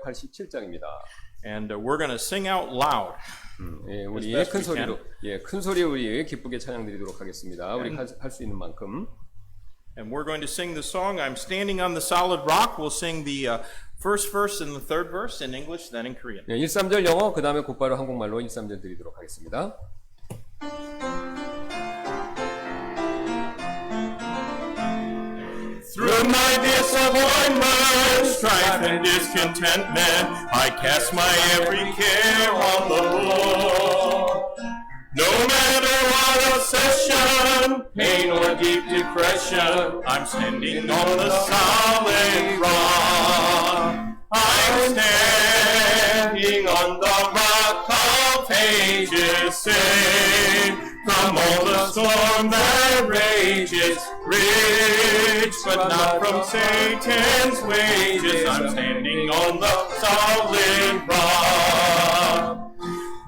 87장입니다. And we're going to sing out loud. 예, 우리 As best 큰 we 소리로, can. 예, 큰 소리로 우리 기쁘게 찬양드리도록 하겠습니다. 우리 할 수 있는 만큼. And we're going to sing the song, I'm Standing on the Solid Rock. We'll sing the first verse and the third verse in English, then in Korean. 예, 1, 3절 영어, 그 다음에 곧바로 한국말로 1, 3절 드리도록 하겠습니다. Through my disappointment, strife and discontentment, I cast my every care on the Lord. No matter what obsession, pain or deep depression, I'm standing on the solid rock. I'm standing on the rock of ages, saved from all the storm that rages, rich but not from Satan's wages. I'm standing on the solid rock.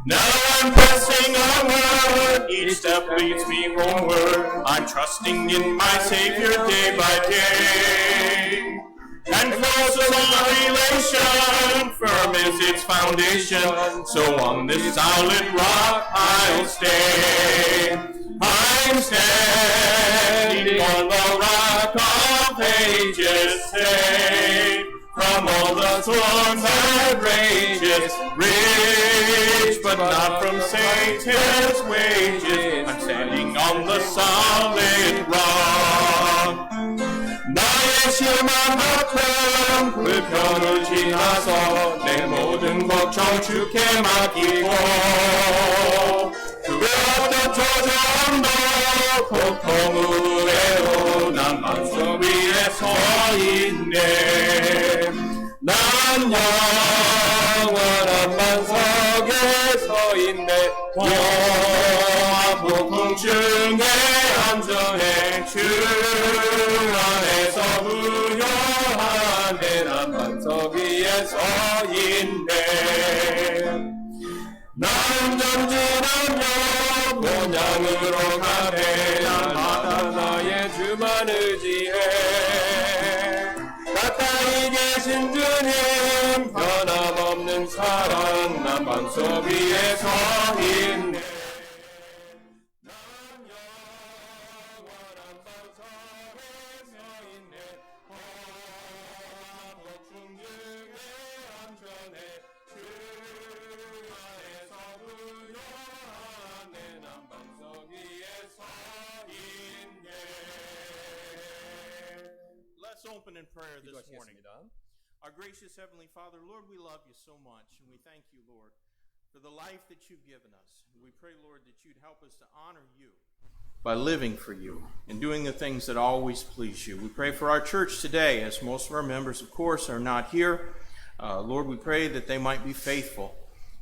Now I'm pressing onward, each step leads me homeward. I'm trusting in my Savior day by day. And close is our relation, firm is its foundation. So on this solid rock I'll stay. I'm standing on the rock of ages, saved from all the storms that rages, rich but not from Satan's wages. I'm standing on the solid rock. 나의 실망만큼 불편을 지나서 내 모든 걱정 주께 맡기고 그 어떤 저주함도 고통 우레로 난 반석 위에 서 있네. 난 영원한 반석에 서 있네. 영원 폭풍 중에 안전해 주 안에서 부여하네. 난 반석 위에 서 있네. 난 전진하며 본향으로 가네. 날마다 나의 주만 의지해. 가까이 계신 주님 변함없는 사랑 난 반석 위에 서 있네. 난 영원한 반석에 서 있네. 폭풍 중에 안전해 주 안에서 부여하네. 난 반석 위에 서 있네. Let's open in prayer this morning. Our gracious Heavenly Father, Lord, we love you so much, and we thank you, Lord, for the life that you've given us. And we pray, Lord, that you'd help us to honor you by living for you and doing the things that always please you. We pray for our church today, as most of our members, of course, are not here. Lord, we pray that they might be faithful.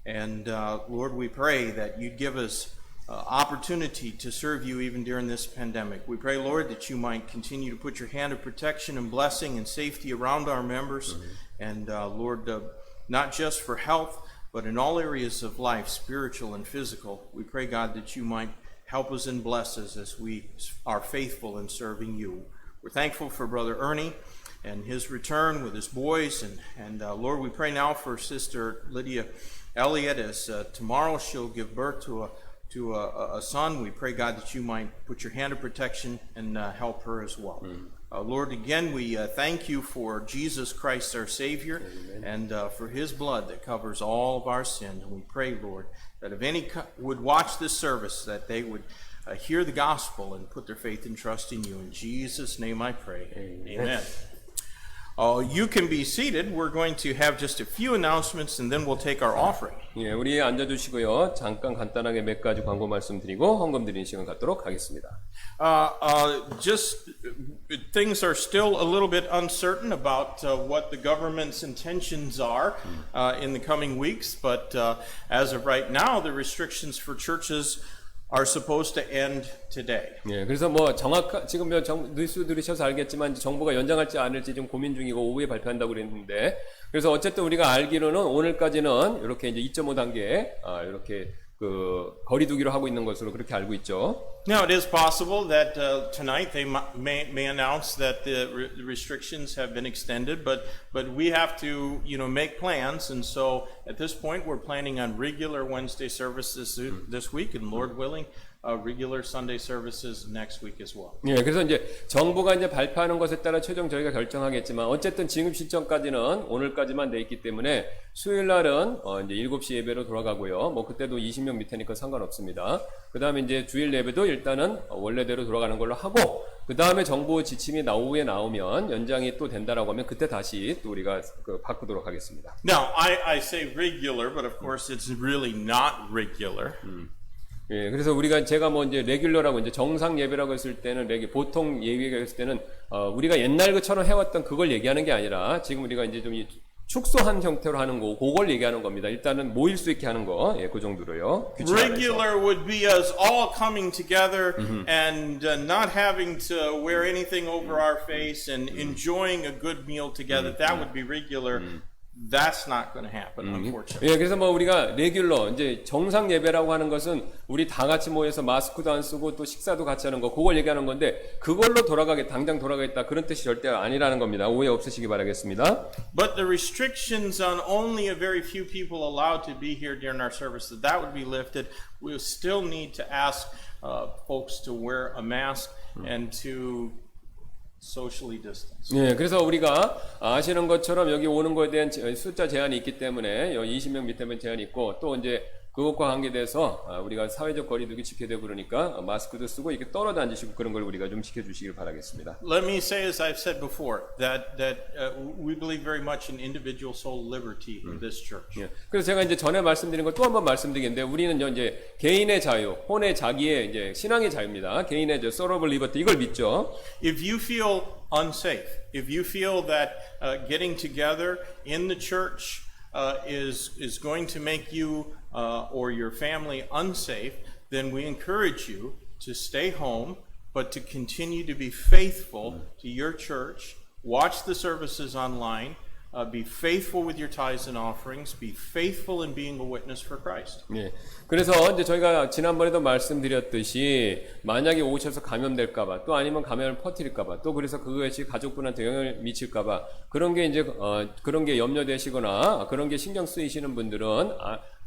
And Lord, we pray that you'd give us opportunity to serve you even during this pandemic. We pray, Lord, that you might continue to put your hand of protection and blessing and safety around our members. And Lord, not just for health, but in all areas of life, spiritual and physical. We pray, God, that you might help us and bless us as we are faithful in serving you. We're thankful for Brother Ernie and his return with his boys. And Lord, we pray now for Sister Lydia Elliott as tomorrow she'll give birth to a son. We pray, God, that you might put your hand of protection and help her as well. Lord, again, we thank you for Jesus Christ, our Savior, and for his blood that covers all of our sin. And we pray, Lord, that if any would watch this service, that they would hear the gospel and put their faith and trust in you. In Jesus' name I pray. Amen. You can be seated. We're going to have just a few announcements and then we'll take our offering. 예, 우리 앉아주시고요. 잠깐 간단하게 몇 가지 광고 말씀드리고 헌금 드리는 시간 갖도록 하겠습니다. Just things are still a little bit uncertain about what the government's intentions are in the coming weeks, but as of right now, the restrictions for churches are supposed to end today. 예, 그래서 지금 뉴스 들으셔서 알겠지만 정부가 연장할지 안 할지 좀 고민 중이고 오후에 발표한다고 그랬는데, 그래서 어쨌든 우리가 알기로는 오늘까지는 이렇게 이제 2.5 단계 이렇게 Now, 거리두기로 하고 있는 것으로 그렇게 알고 있죠. it is possible that tonight they may announce that the restrictions have been extended, but we have to make plans, and so at this point we're planning on regular Wednesday services this week, and Lord willing, regular Sunday services next week as well. 예, 그래서 이제 정부가 이제 발표하는 것에 따라 최종 저희가 결정하겠지만 어쨌든 지금 시점까지는 오늘까지만 돼 있기 때문에 수요일 날은 이제 7시 예배로 돌아가고요. 뭐 그때도 20명 밑에니까 상관없습니다. 그다음에 이제 주일 예배도 일단은 원래대로 돌아가는 걸로 하고 그다음에 정부 지침이 오후에 나오면 연장이 또 된다라고 하면 그때 다시 또 우리가 바꾸도록 하겠습니다. Now, I say regular, but of course it's really not regular. 예, 그래서 제가 뭐 이제 레귤러라고 이제 정상 예배라고 했을 때는 보통 예배가 했을 때는 우리가 옛날 것처럼 해왔던 그걸 얘기하는 게 아니라 지금 우리가 이제 좀 축소한 형태로 하는 거, 그걸 얘기하는 겁니다. 일단은 모일 수 있게 하는 거, 예, 그 정도로요. Regular would be us all coming together and not having to wear anything over our face and enjoying a good meal together. That would be regular. That's not going to happen, unfortunately. 예, 그래서 뭐 우리가 레귤러, 이제 정상 예배라고 하는 것은 우리 다 같이 모여서 마스크도 안 쓰고 또 식사도 같이 하는 거, 그걸 얘기하는 건데 그걸로 당장 돌아가겠다 그런 뜻이 절대 아니라는 겁니다. 오해 없으시기 바라겠습니다. But the restrictions on only a very few people allowed to be here during our service, that would be lifted. We still need to ask folks to wear a mask and to socially distance. 예, 그래서 우리가 아시는 것처럼 여기 오는 거에 대한 숫자 제한이 있기 때문에 20명 밑에면 제한이 있고 또 이제 그것과 관계돼서 우리가 사회적 거리두기 지켜야 되고 그러니까 마스크도 쓰고 이렇게 떨어져 앉으시고 그런 걸 우리가 좀 지켜주시길 바라겠습니다. Let me say, as I've said before, that we believe very much in individual soul liberty in this church. 예, 그래서 제가 이제 전에 말씀드린 거 또 한 번 말씀드리겠는데 우리는 이제 개인의 자유, 혼의 자기의 이제 신앙의 자유입니다. 개인의 soul liberty 이걸 믿죠. If you feel unsafe, if you feel that getting together in the church is going to make you or your family unsafe, then we encourage you to stay home, but to continue to be faithful to your church, watch the services online, be faithful with your tithes and offerings, be faithful in being a witness for Christ. 예. 그래서 이제 저희가 지난번에도 말씀드렸듯이 만약에 오셔서 감염될까봐 또 아니면 감염을 퍼뜨릴까봐 또 그래서 그것이 가족분한테 영향을 미칠까봐 그런 게 이제 그런 게 염려되시거나 그런 게 신경 쓰이시는 분들은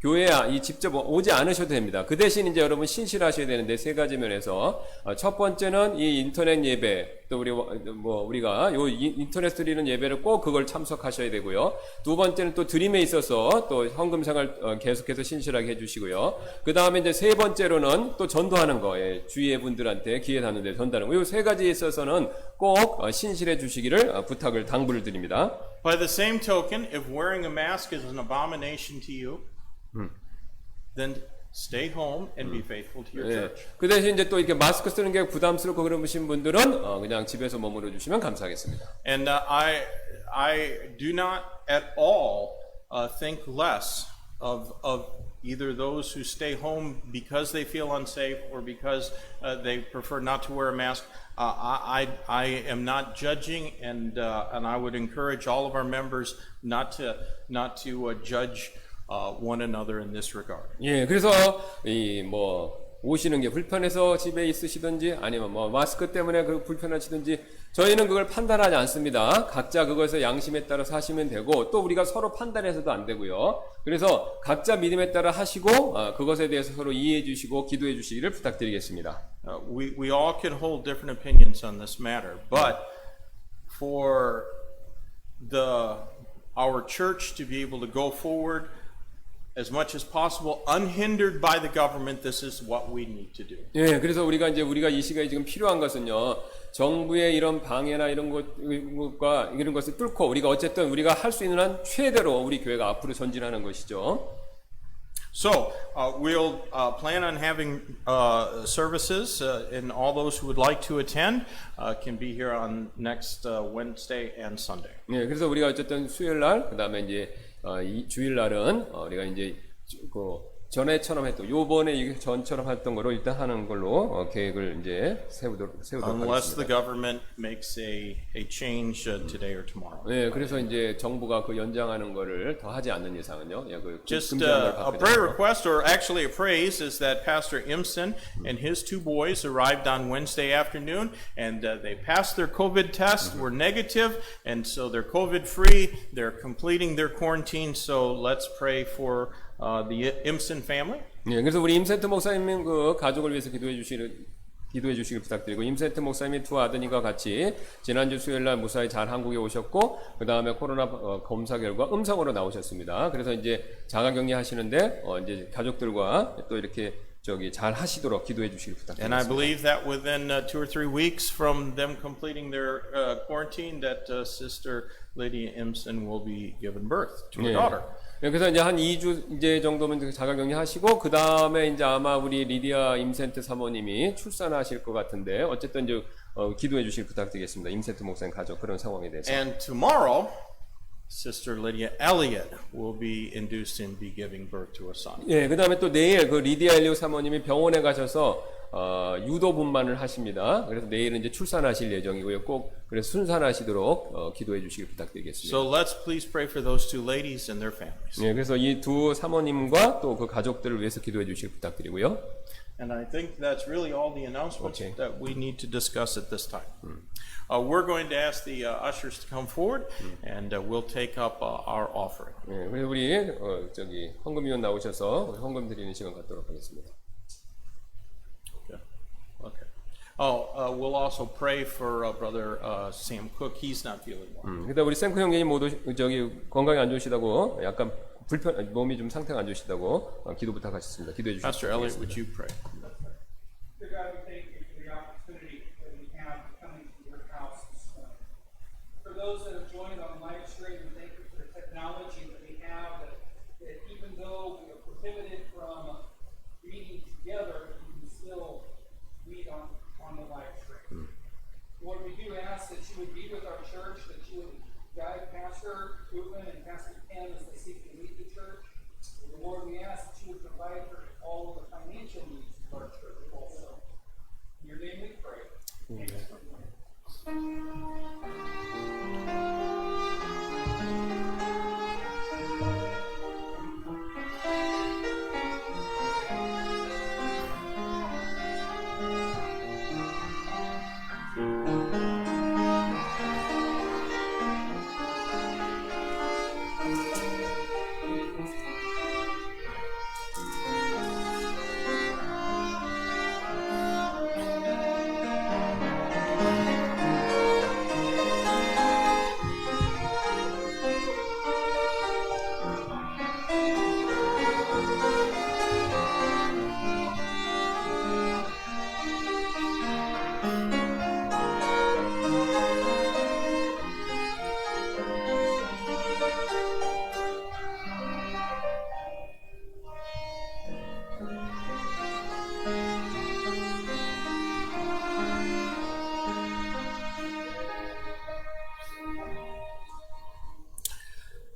교회에 직접 오지 않으셔도 됩니다. 그 대신 이제 여러분 신실하셔야 되는데 세 가지 면에서 첫 번째는 이 인터넷 예배 또 우리가 요 인터넷 드리는 예배를 꼭 그걸 참석하셔야 되고요. 두 번째는 또 드림에 있어서 또 헌금 생활 계속해서 신실하게 해주시고요. 그 다음에 이제 세 번째로는 또 전도하는 거, 주위의 분들한테 기회 닿는데 전도하는 거. 이 세 가지에 있어서는 꼭 신실해 주시기를 당부를 드립니다. By the same token, if wearing a mask is an abomination to you, then stay home and be faithful to your church. 그 대신 이제 또 이렇게 마스크 쓰는 게 부담스럽고 그러신 분들은 그냥 집에서 머물러 주시면 감사하겠습니다. And I do not at all think less of either those who stay home because they feel unsafe or because they prefer not to wear a mask. I am not judging, and I would encourage all of our members not to judge one another in this regard. 예, 그래서 오시는 게 불편해서 집에 있으시든지 아니면 마스크 때문에 불편하시든지 저희는 그걸 판단하지 않습니다. 각자 그것을 양심에 따라서 하시면 되고 또 우리가 서로 판단해서도 안 되고요. 그래서 각자 믿음에 따라 하시고 그것에 대해서 서로 이해해 주시고 기도해 주시기를 부탁드리겠습니다. We all can hold different opinions on this matter, but for our church to be able to go forward as much as possible, unhindered by the government, this is what we need to do. 예, 그래서 우리가 이 시간에 지금 필요한 것은요, 정부의 이런 방해나 이런 것을 뚫고 우리가 어쨌든 우리가 할 수 있는 한 최대로 우리 교회가 앞으로 전진하는 것이죠. So we'll plan on having services, and all those who would like to attend can be here on next Wednesday and Sunday. 예, 그래서 우리가 어쨌든 수요일 날, 그다음에 이제 이 주일 날은 우리가 이제 전에처럼 했던 요번에 이게 전처럼 했던 거로 일단 하는 걸로 계획을 이제 세우도록 unless the 하겠습니다. government makes a change today or tomorrow. 네, 그래서 이제 정부가 그 연장하는 거를 더 하지 않는 이상은요. 예, 그 Just 금지하는 걸 a 받게 prayer 되죠. request, or actually a praise, is that Pastor Imson and his two boys arrived on Wednesday afternoon, and they passed their COVID test, were negative, and so they're COVID-free. They're completing their quarantine, so let's pray for the Imson family. 예, 그래서 우리 임센트 목사님 그 가족을 위해서 기도해 주시길 부탁드리고, 임센트 목사님이 두 아드님과 같이 지난주 수요일 날 무사히 잘 한국에 오셨고, 그 다음에 코로나 검사 결과 음성으로 나오셨습니다. 그래서 이제 자가격리 하시는데 이제 가족들과 또 이렇게 잘 하시도록 기도해 주시길 And I 부탁드립니다. believe that within 2 or 3 weeks from them completing their quarantine, that Sister Lydia Imson will be given birth to a 예. daughter. 그래서 이제 한 2주 이제 정도면 자가격리 하시고, 그 다음에 이제 아마 우리 리디아 임센트 사모님이 출산하실 것 같은데, 어쨌든 이제 기도해 주실 부탁드리겠습니다. 임센트 목사님 가족 그런 상황에 대해서. And tomorrow, Sister Lydia Elliott will be induced and be giving birth to a son. 예, 그 다음에 또 내일 그 리디아 엘리오 사모님이 병원에 가셔서 유도 분만을 하십니다. 그래서 내일은 이제 출산하실 예정이고요. 꼭 그래서 순산하시도록 기도해 주시길 부탁드리겠습니다. So let's please pray for those two ladies and their families. 예, 그래서 이 두 사모님과 또 그 가족들을 위해서 기도해 주시길 부탁드리고요. And I think that's really all the announcements Okay. that we need to discuss at this time. We're going to ask the ushers to come forward, and we'll take up our offering. 예, 그래서 우리 헌금위원 나오셔서 헌금 드리는 시간 갖도록 하겠습니다. Okay. We'll also pray for Brother Sam Cook. He's not feeling well. 그다음 우리 샘크 형님이 모두 건강이 안 좋으시다고 약간 몸이 좀 상태가 안 좋으시다고 기도 부탁하셨습니다. 기도해 주시기 Pastor Elliott, 바라겠습니다. would you pray? Dear God, we thank you for the opportunity that we have to come into your house this morning. For those that have joined on live stream, we thank you for the technology that we have, that even though we are prohibited from meeting together, we can still meet on the live stream. Lord, we do ask that you would be with our church, that you would guide Pastor Ruben and Pastor Ken as they seek to lead the church. And Lord, we ask that you would provide for all of the financial needs of our church also. In your name we pray. Amen.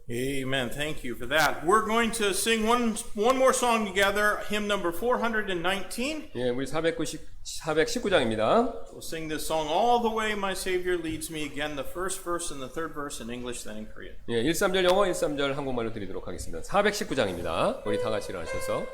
Amen. Thank you for that. We're going to sing one more song together, hymn number 419. 예, 우리 419장입니다. We'll sing this song, All the Way My Savior Leads Me. Again, the first verse and the third verse in English, then in Korean. 예, 1~3절 영어, 1~3절 한국말로 드리도록 하겠습니다. 419장입니다. 우리 다 같이 일어나셔서.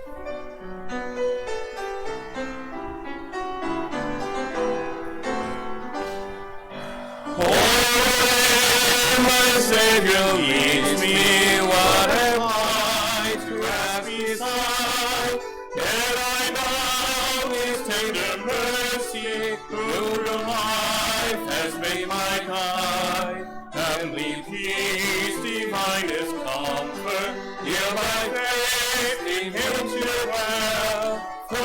My Savior leads me, what am I to ask beside? Yet I know His tender mercy through the life has made my guide. Heavenly peace, divinest comfort, hear my faith in Him to dwell. For I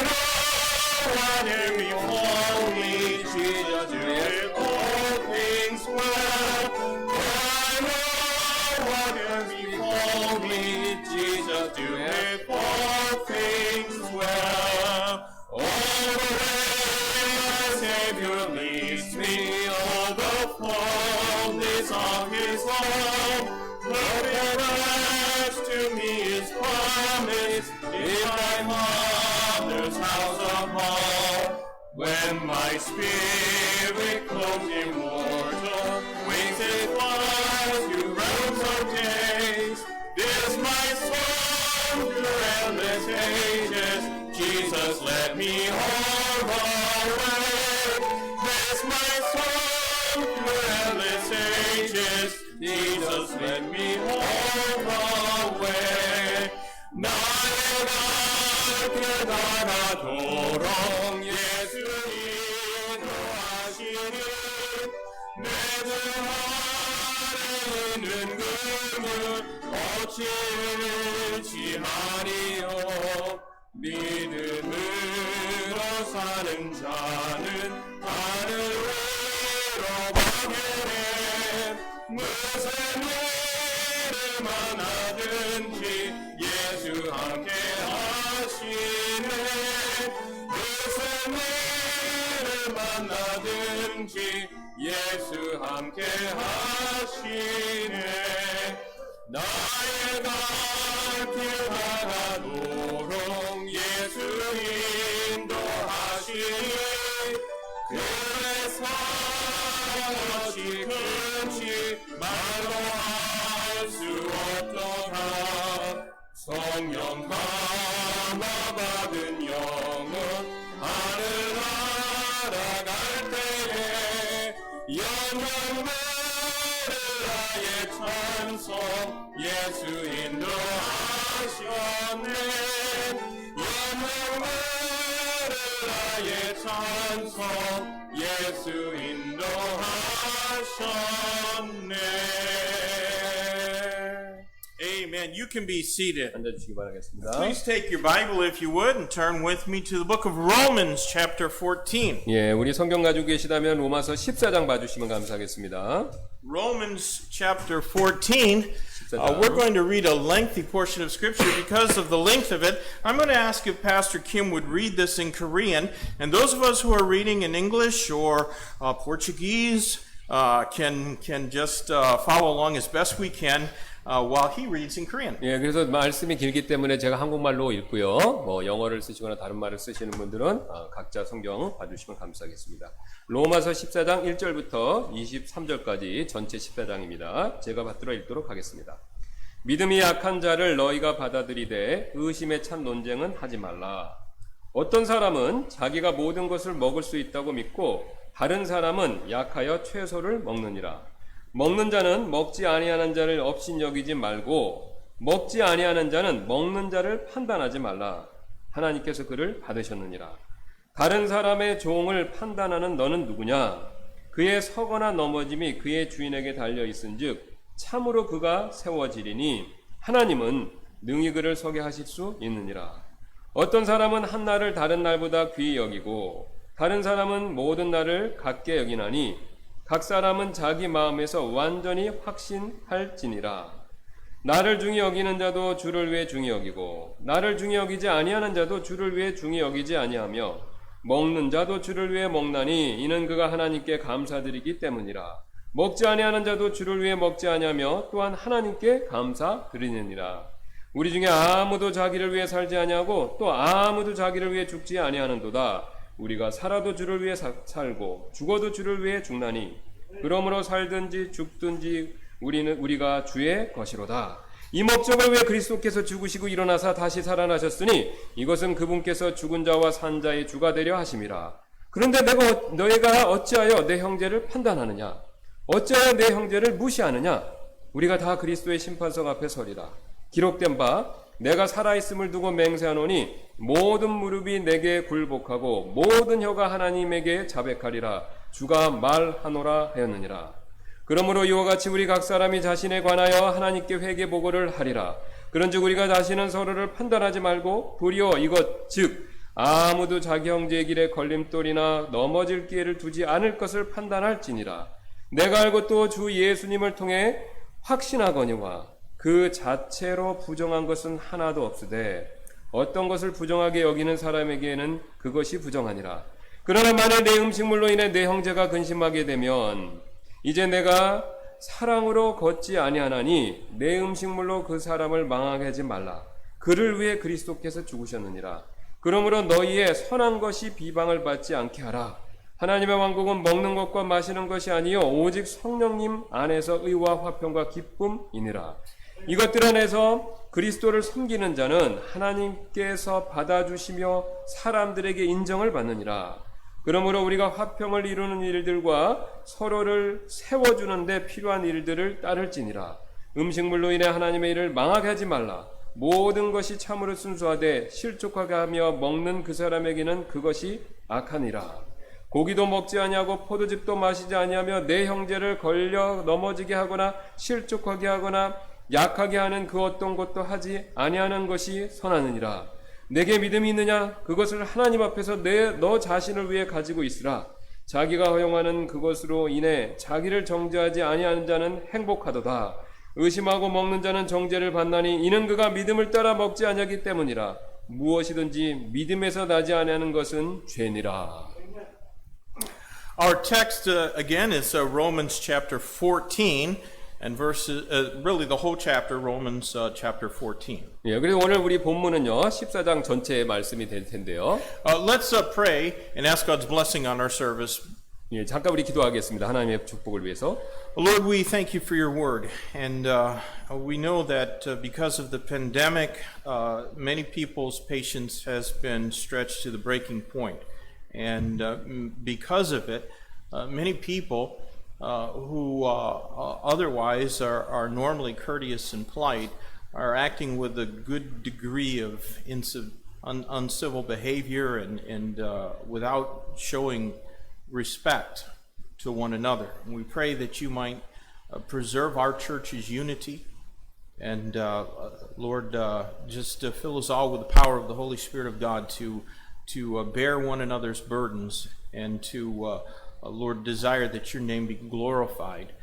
know whatever befall me, Jesus doeth all things well. Before me, Jesus doeth all things well. All the way my Savior leads me, all the fullness of His love. Whatever to me is promised and my spirit clothed immortal, wings it flies through realms of days. This my song through endless ages, Jesus let me hold the way. This my song through endless ages, Jesus let me hold the way. 나의 갈 깨달아도록 예수 인도하시니 내 등 아래 있는 그물 어찌 지하리요. 믿음으로 사는 자는 하늘 위로 가게 무슨 일을 만나든지 예수 함께 하시네. 무슨 일을 만나든지 예수 함께 하시네. 나의 갈 가도록 예수 인도하시니 그의 사랑 어찌 큰지 말로 할 수 없도다. 성령 감화 받은 영혼 하늘 날아갈 때에 영광 나의 찬송 예수 인도하셨네. 영광 나의 찬송 예수 인도하셨네. Amen. You can be seated. 앉아주시기 바라겠습니다. Please take your Bible, if you would, and turn with me to the book of Romans, chapter 14. 예, 우리 성경 가지고 계시다면 로마서 14장 봐주시면 감사하겠습니다. Romans, chapter 14. We're going to read a lengthy portion of Scripture. Because of the length of it, I'm going to ask if Pastor Kim would read this in Korean. And those of us who are reading in English or Portuguese can just follow along as best we can while he reads in Korean. 예, 그래서 말씀이 길기 때문에 제가 한국말로 읽고요. 뭐 영어를 쓰시거나 다른 말을 쓰시는 분들은 각자 성경 봐주시면 감사하겠습니다. 로마서 14장 1절부터 23절까지 전체 14장입니다. 제가 받들어 읽도록 하겠습니다. 믿음이 약한 자를 너희가 받아들이되 의심에 찬 논쟁은 하지 말라. 어떤 사람은 자기가 모든 것을 먹을 수 있다고 믿고 다른 사람은 약하여 채소를 먹느니라. 먹는 자는 먹지 아니하는 자를 업신여기지 말고 먹지 아니하는 자는 먹는 자를 판단하지 말라. 하나님께서 그를 받으셨느니라. 다른 사람의 종을 판단하는 너는 누구냐? 그의 서거나 넘어짐이 그의 주인에게 달려 있은즉 참으로 그가 세워지리니 하나님은 능히 그를 서게 하실 수 있느니라. 어떤 사람은 한 날을 다른 날보다 귀히 여기고 다른 사람은 모든 날을 같게 여기나니 각 사람은 자기 마음에서 완전히 확신할지니라. 나를 중히 여기는 자도 주를 위해 중히 여기고 나를 중히 여기지 아니하는 자도 주를 위해 중히 여기지 아니하며 먹는 자도 주를 위해 먹나니 이는 그가 하나님께 감사드리기 때문이라. 먹지 아니하는 자도 주를 위해 먹지 아니하며 또한 하나님께 감사드리느니라. 우리 중에 아무도 자기를 위해 살지 아니하고 또 아무도 자기를 위해 죽지 아니하는도다. 우리가 살아도 주를 위해 살고 죽어도 주를 위해 죽나니 그러므로 살든지 죽든지 우리가 주의 것이로다. 이 목적을 위해 그리스도께서 죽으시고 일어나사 다시 살아나셨으니 이것은 그분께서 죽은 자와 산 자의 주가 되려 하심이라. 그런데 너희가 어찌하여 내 형제를 판단하느냐? 어찌하여 내 형제를 무시하느냐? 우리가 다 그리스도의 심판석 앞에 서리라. 기록된 바 내가 살아있음을 두고 맹세하노니 모든 무릎이 내게 굴복하고 모든 혀가 하나님에게 자백하리라. 주가 말하노라 하였느니라. 그러므로 이와 같이 우리 각 사람이 자신에 관하여 하나님께 회개 보고를 하리라. 그런즉 우리가 다시는 서로를 판단하지 말고 도리어 이것 즉 아무도 자기 형제의 길에 걸림돌이나 넘어질 기회를 두지 않을 것을 판단할지니라. 내가 알고 또 주 예수님을 통해 확신하거니와 그 자체로 부정한 것은 하나도 없으되 어떤 것을 부정하게 여기는 사람에게는 그것이 부정하니라. 그러나 만일 내 음식물로 인해 내 형제가 근심하게 되면 이제 내가 사랑으로 걷지 아니하나니 내 음식물로 그 사람을 망하게 하지 말라. 그를 위해 그리스도께서 죽으셨느니라. 그러므로 너희의 선한 것이 비방을 받지 않게 하라. 하나님의 왕국은 먹는 것과 마시는 것이 아니요 오직 성령님 안에서 의와 화평과 기쁨이니라. 이것들 안에서 그리스도를 섬기는 자는 하나님께서 받아주시며 사람들에게 인정을 받느니라. 그러므로 우리가 화평을 이루는 일들과 서로를 세워주는 데 필요한 일들을 따를지니라. 음식물로 인해 하나님의 일을 망하게 하지 말라. 모든 것이 참으로 순수하되 실족하게 하며 먹는 그 사람에게는 그것이 악하니라. 고기도 먹지 아니하고 포도즙도 마시지 아니하며 내 형제를 걸려 넘어지게 하거나 실족하게 하거나 약하게 하는 그 어떤 것도 하지 아니하는 것이 선하느니라. 내게 믿음이 있느냐? 그것을 하나님 앞에서 너 자신을 위해 가지고 있으라. 자기가 허용하는 그것으로 인해 자기를 정죄하지 아니하는 자는 행복하도다. 의심하고 먹는 자는 정죄를 받나니 이는 그가 믿음을 따라 먹지 아니하기 때문이라. 무엇이든지 믿음에서 나지 아니하는 것은 죄니라. Our text again is Romans chapter 14 and verses, really the whole chapter, Romans chapter 14. 예, 그래서 오늘 우리 본문은요 14장 전체의 말씀이 될 텐데요. Let's pray and ask God's blessing on our service. 예, 잠깐 우리 기도하겠습니다. 하나님의 축복을 위해서. Lord, we thank you for your word, and we know that because of the pandemic, many people's patience has been stretched to the breaking point. And because of it, many people who otherwise are normally courteous and polite are acting with a good degree of uncivil behavior and without showing respect to one another. And we pray that you might preserve our church's unity. And Lord, just fill us all with the power of the Holy Spirit of God to bear one another's burdens and to, Lord, desire that your name be glorified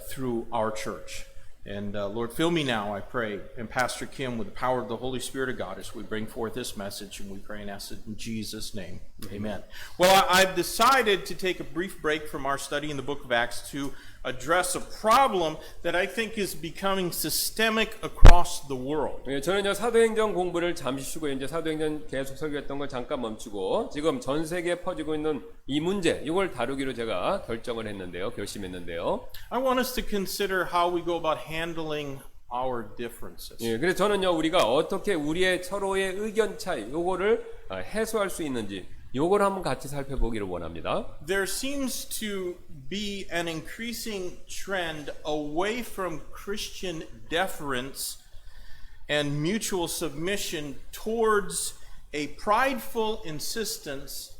through our church. And Lord, fill me now, I pray, and Pastor Kim with the power of the Holy Spirit of God as we bring forth this message, and we pray and ask it in Jesus' name. Amen. Well, I've decided to take a brief break from our study in the book of Acts to address a problem that I think is becoming systemic across the world. 예, 저는요 사도행전 공부를 잠시 쉬고 이제 사도행전 계속 설교했던 걸 잠깐 멈추고 지금 전 세계에 퍼지고 있는 이 문제 이걸 다루기로 제가 결심했는데요. I want us to consider how we go about handling our differences. 예, 그래서 저는요 우리가 어떻게 우리의 서로의 의견 차이 요거를 해소할 수 있는지 요걸 한번 같이 살펴보기를 원합니다. There seems to be an increasing trend away from Christian deference and mutual submission towards a prideful insistence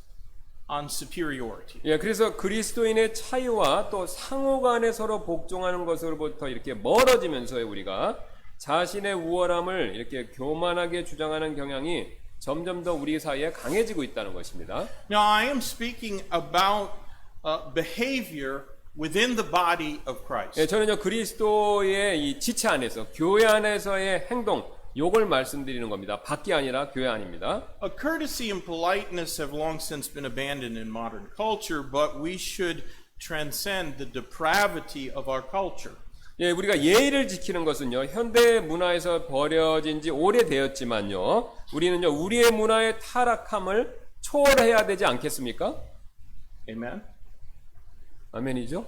on superiority. 예, 그래서 그리스도인의 차이와 또 상호 간에 서로 복종하는 것으로부터 이렇게 멀어지면서 우리가 자신의 우월함을 이렇게 교만하게 주장하는 경향이 점점 더 우리 사이에 강해지고 있다는 것입니다. Now, I am speaking about behavior within the body of Christ. 예, 저는요 그리스도의 이 지체 안에서 교회 안에서의 행동 요걸 말씀드리는 겁니다. 밖이 아니라 교회 안입니다. Courtesy and politeness have long since been abandoned in modern culture, but we should transcend the depravity of our culture. 예, 우리가 예의를 지키는 것은요 현대 문화에서 버려진 지 오래되었지만요 우리는요 우리의 문화의 타락함을 초월해야 되지 않겠습니까? Amen. 아멘이죠?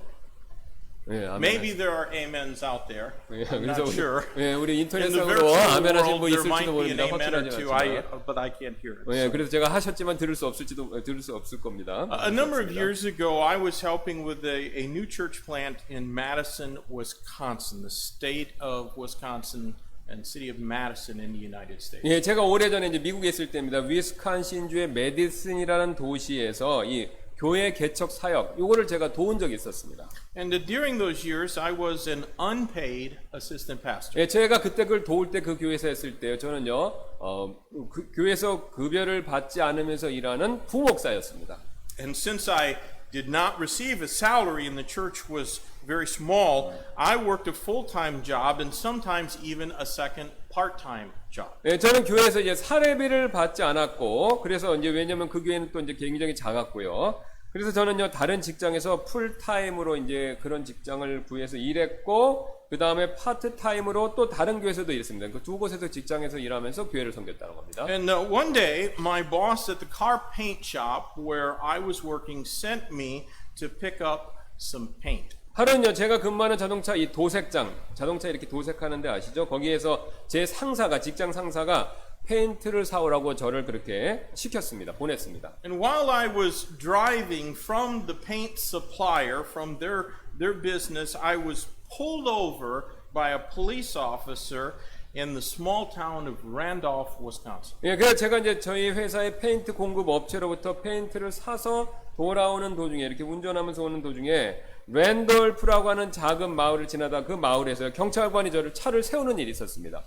예, 아멘. Maybe there are amens out there. 예, I'm 그래서 not sure. 예, 우리 In the 인터넷상으로 virtual 아멘하신 분 world, there might 있을지도 be an 모릅니다. amen or 확실하지 two, 않지만. but I can't hear it. 예, 그래서 제가 하셨지만 들을 수 없을 겁니다. A number of years ago, I was helping with a new church plant in Madison, Wisconsin, the state of Wisconsin and city of Madison in the United States. 예, 제가 오래전에 이제 미국에 있을 때입니다. 위스콘신주의 메디슨이라는 도시에서 이 교회 개척 사역 요거를 제가 도운 적이 있었습니다. And during those years, I was an unpaid assistant pastor. 예, 제가 그때 그걸 도울 때 그 교회에서 했을 때요. 저는요, 그 교회에서 급여를 받지 않으면서 일하는 부목사였습니다. And since I did not receive a salary and the church was very small, I worked a full-time job and sometimes even a second part-time job. 예, 저는 교회에서 이제 사례비를 받지 않았고, 그래서 이제 왜냐면 그 교회는 또 이제 굉장히 작았고요. 그래서 저는요 다른 직장에서 풀타임으로 이제 그런 직장을 구해서 일했고 그 다음에 파트타임으로 또 다른 교회에서도 일했습니다. 그 두 곳에서 직장에서 일하면서 교회를 섬겼다는 겁니다. And one day, my boss at the car paint shop where I was working sent me to pick up some paint. 하루는요, 제가 근무하는 자동차 이 도색장, 자동차 이렇게 도색하는데 아시죠? 거기에서 제 상사가, 직장 상사가 페인트를 사오라고 저를 그렇게 시켰습니다. 보냈습니다. And while I was driving from the paint supplier, from their business, I was pulled over by a police officer in the small town of Randolph, Wisconsin. 예, 그래서 제가 이제 저희 회사의 페인트 공급 업체로부터 페인트를 사서 돌아오는 도중에, 이렇게 운전하면서 오는 도중에 랜돌프라고 하는 작은 마을을 지나다 그 마을에서 경찰관이 저를 차를 세우는 일이 있었습니다.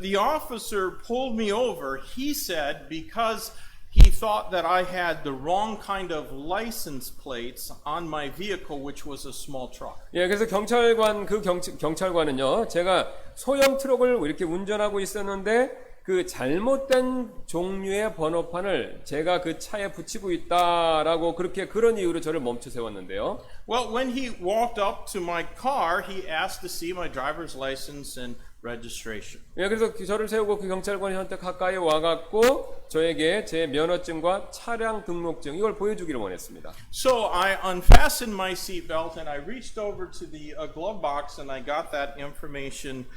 The officer pulled me over, he said, because he thought that I had the wrong kind of license plates on my vehicle, which was a small truck. 예, 그래서 경찰관은요, 제가 소형 트럭을 이렇게 운전하고 있었는데 그 잘못된 종류의 번호판을 제가 그 차에 붙이고 있다라고 그런 이유로 저를 멈춰 세웠는데요. Well, when he walked up to my car, he asked to see my driver's license and registration. 예, 그래서 저를 세우고 그 경찰관이 저한테 가까이 와갖고 저에게 제 면허증과 차량 등록증 이걸 보여주기를 원했습니다. So I unfastened my seatbelt and I reached over to the glove box and I got that information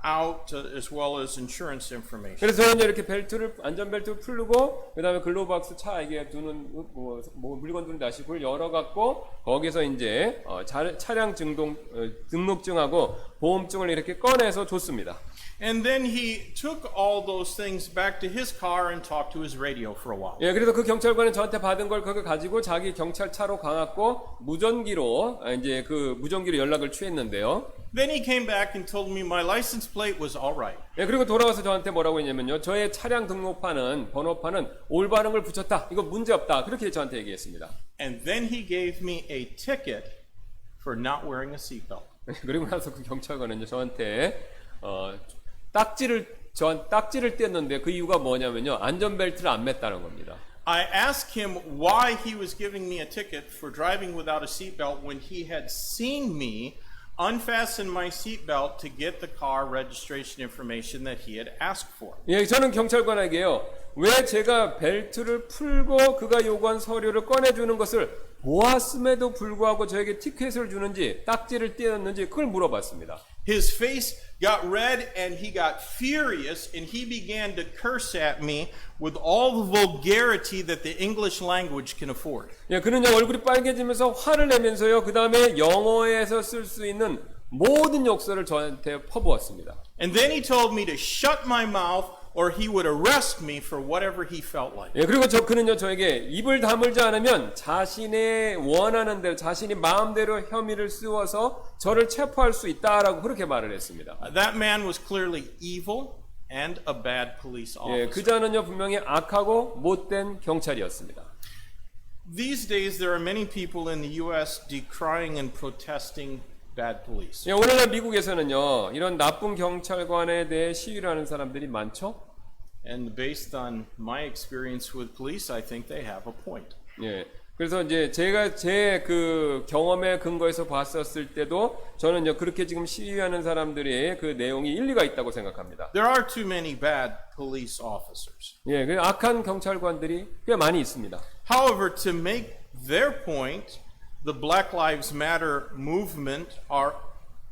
out as well as insurance information. 그래서 저는 이렇게 안전벨트를 풀고 그다음에 글로브박스 차에게 두는 물건 두는 다시 그걸 열어갖고 거기서 이제 차량 등록증하고 보험증을 이렇게 꺼내서 줬습니다. And then he took all those things back to his car and talked to his radio for a while. 예, 그래서 그 경찰관은 저한테 받은 걸 그거 가지고 자기 경찰차로 가갖고 무전기로 연락을 취했는데요. Then he came back and told me my license plate was all right. 예, 그리고 돌아와서 저한테 뭐라고 했냐면요. 저의 차량 번호판은 올바른 걸 붙였다. 이거 문제 없다. 그렇게 저한테 얘기했습니다. And then he gave me a ticket for not wearing a seatbelt. 그리고 나서 그 경찰관은 저한테 딱지를 뗐는데 그 이유가 뭐냐면요. 안전벨트를 안 맸다는 겁니다. I asked him why he was giving me a ticket for driving without a seatbelt when he had seen me unfasten my seatbelt to get the car registration information that he had asked for. 예, 저는 경찰관에게요. 왜 제가 벨트를 풀고 그가 요구한 서류를 꺼내주는 것을 보았음에도 불구하고 저에게 티켓을 주는지 딱지를 떼었는지 그걸 물어봤습니다. His face got red and he got furious and he began to curse at me with all the vulgarity that the English language can afford. 예, 그는 얼굴이 빨개지면서 화를 내면서요. 그 다음에 영어에서 쓸 수 있는 모든 욕설을 저한테 퍼부었습니다. And then he told me to shut my mouth or he would arrest me for whatever he felt like. 예, 그리고 그는요 저에게 입을 다물지 않으면 자신의 원하는 대로 자신이 마음대로 혐의를 씌워서 저를 체포할 수 있다라고 그렇게 말을 했습니다. That man was clearly evil and a bad police 예, officer. 그 자는요 분명히 악하고 못된 경찰이었습니다. These days there are many people in the US decrying and protesting bad police. 예, 오늘날 미국에서는요 이런 나쁜 경찰관에 대해 시위를 하는 사람들이 많죠. And based on my experience with police, I think they have a point. 예. 그래서 이제 제가 제 그 경험에 근거해서 봤었을 때도 저는요 그렇게 지금 시위하는 사람들의 그 내용이 일리가 있다고 생각합니다. There are too many bad police officers. 예, 그 악한 경찰관들이 꽤 많이 있습니다. However, to make their point, the Black Lives Matter movement are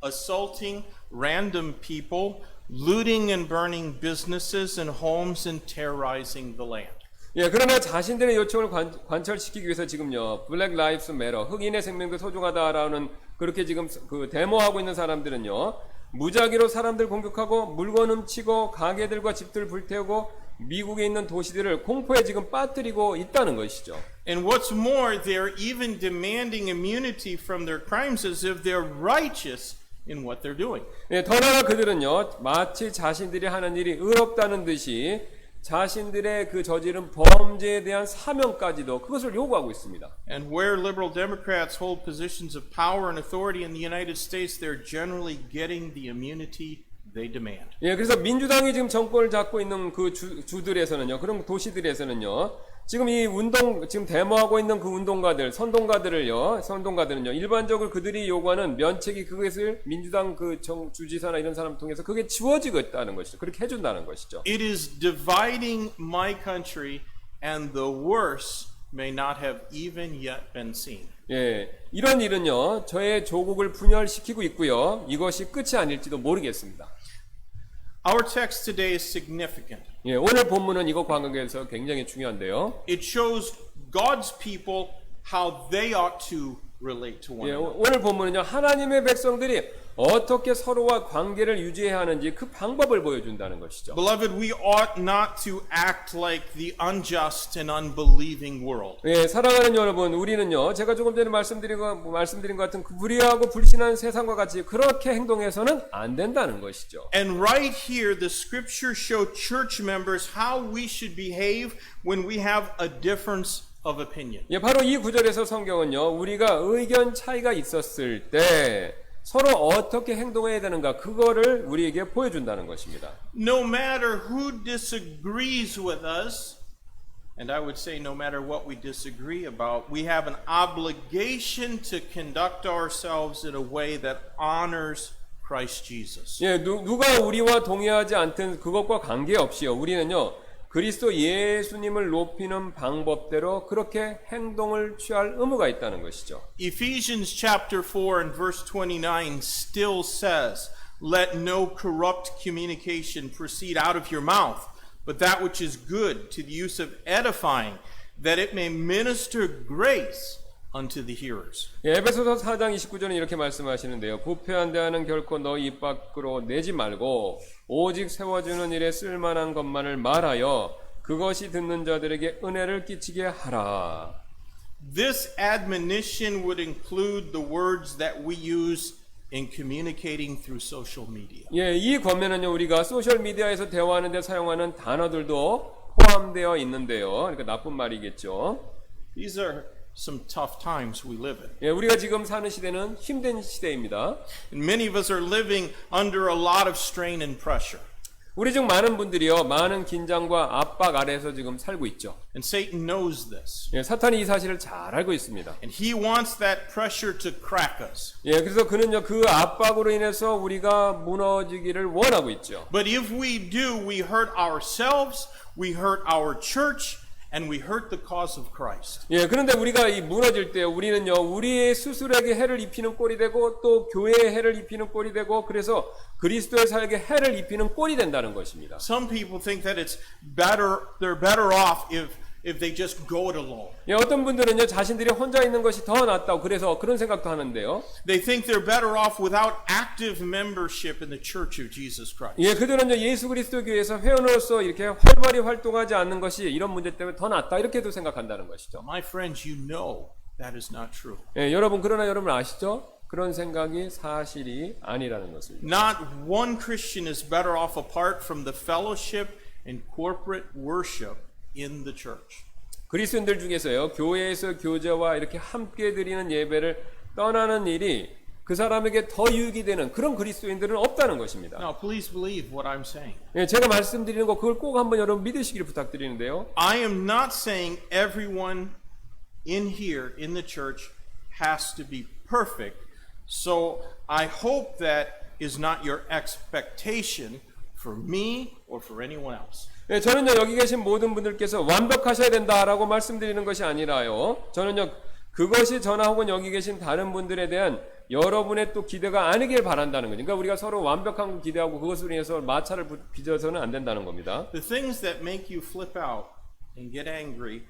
assaulting random people, looting and burning businesses and homes and terrorizing the land. 예, 그러나 자신들의 요청을 관철시키기 위해서 지금요, 블랙 라이브스 매터, 흑인의 생명도 소중하다라는 그렇게 지금 그 데모하고 있는 사람들은요, 무작위로 사람들 공격하고 물건 훔치고 가게들과 집들 불태우고 미국에 있는 도시들을 공포에 지금 빠뜨리고 있다는 것이죠. And what's more, they're even demanding immunity from their crimes as if they're righteous in what they're doing. 예, 더 나아가 그들은요, 마치 자신들이 하는 일이 의롭다는 듯이 자신들의 그 저지른 범죄에 대한 사명까지도 그것을 요구하고 있습니다. And where liberal Democrats hold positions of power and authority in the United States, they're generally getting the immunity they demand. 예, 그래서 민주당이 지금 정권을 잡고 있는 그 주들에서는요, 그런 도시들에서는요, 지금 이 운동, 지금 데모하고 있는 그 선동가들은요, 일반적으로 그들이 요구하는 면책이 그것을 민주당 그 주지사나 이런 사람을 통해서 그게 지워지고 있다는 것이죠. 그렇게 해준다는 것이죠. It is dividing my country, and the worst may not have even yet been seen. 예, 이런 일은요, 저의 조국을 분열시키고 있고요, 이것이 끝이 아닐지도 모르겠습니다. Our text today is significant. 예, 오늘 본문은 이것 관계에서 굉장히 중요한데요. It shows God's people how they ought to relate to one 예, another. 오늘 본문은요, 하나님의 백성들이 어떻게 서로와 관계를 유지해야 하는지 그 방법을 보여준다는 것이죠. Beloved, we ought not to act like the unjust and unbelieving world. 예, 사랑하는 여러분, 우리는요, 제가 조금 전에 말씀드린 것 같은 그 불의하고 불신한 세상과 같이 그렇게 행동해서는 안 된다는 것이죠. And right here, the scriptures show church members how we should behave when we have a difference of opinion. 예, 바로 이 구절에서 성경은요, 우리가 의견 차이가 있었을 때 서로 어떻게 행동해야 되는가, 그거를 우리에게 보여준다는 것입니다. No matter who disagrees with us, and I would say no matter what we disagree about, we have an obligation to conduct ourselves in a way that honors Christ Jesus. 예, 누가 우리와 동의하지 않든 그것과 관계없이요, 우리는요, 그리스도 예수님을 높이는 방법대로 그렇게 행동을 취할 의무가 있다는 것이죠. Ephesians chapter 4 and verse 29 still says, "Let no corrupt communication proceed out of your mouth, but that which is good to the use of edifying, that it may minister grace unto the hearers." 예, 에베소서 4장 29절은 이렇게 말씀하시는데요. 부패한 대화는 결코 너희 입 밖으로 내지 말고 오직 세워주는 일에 쓸만한 것만을 말하여 그것이 듣는 자들에게 은혜를 끼치게 하라. This admonition would include the words that we use in communicating through social media. 예, 이 권면은요, 우리가 소셜 미디어에서 대화하는 데 사용하는 단어들도 포함되어 있는데요. 그러니까 나쁜 말이겠죠. These are some tough times we live in. 예, 우리가 지금 사는 시대는 힘든 시대입니다. And many of us are living under a lot of strain and pressure. 우리 중 많은 분들이요, 많은 긴장과 압박 아래에서 지금 살고 있죠. And Satan knows this. 예, 사탄이 이 사실을 잘 알고 있습니다. And he wants that pressure to crack us. 예, 그래서 그는요, 그 압박으로 인해서 우리가 무너지기를 원하고 있죠. But if we do, we hurt ourselves, we hurt our church, and we hurt the cause of Christ. 예, 그런데 우리가 이 무너질 때 우리는요, 우리의 스스로에게 해를 입히는 꼴이 되고 또 교회에 해를 입히는 꼴이 되고 그래서 그리스도의 사역에 해를 입히는 꼴이 된다는 것입니다. Some people think that they're better off if they just go it alone. 예, 어떤 분들은요, 자신들이 혼자 있는 것이 더 낫다고 그래서 그런 생각도 하는데요. They think they're better off without active membership in the Church of Jesus Christ. 예, 그들은요, 예수 그리스도 교회에서 회원으로서 이렇게 활발히 활동하지 않는 것이 이런 문제 때문에 더 낫다 이렇게도 생각한다는 것이죠. My friends, you know that is not true. 예, 그러나 여러분 아시죠? 그런 생각이 사실이 아니라는 것을. Not one Christian is better off apart from the fellowship and corporate worship in the church. 그리스도인들 중에서요, 교회에서 교제와 이렇게 함께 드리는 예배를 떠나는 일이 그 사람에게 더 유익이 되는 그런 그리스도인들은 없다는 것입니다. Now, please believe what I'm saying. 예, 제가 말씀드리는 거 그걸 꼭 한번 여러분 믿으시기를 부탁드리는데요. I am not saying everyone in here in the church has to be perfect. So I hope that is not your expectation for me or for anyone else. 예, 저는요, 여기 계신 모든 분들께서 완벽하셔야 된다라고 말씀드리는 것이 아니라요, 저는요, 그것이 저나 혹은 여기 계신 다른 분들에 대한 여러분의 또 기대가 아니길 바란다는 거죠. 그러니까 우리가 서로 완벽한 걸 기대하고 그것으로 인해서 마찰을 빚어서는 안 된다는 겁니다. The things that make you flip out and get angry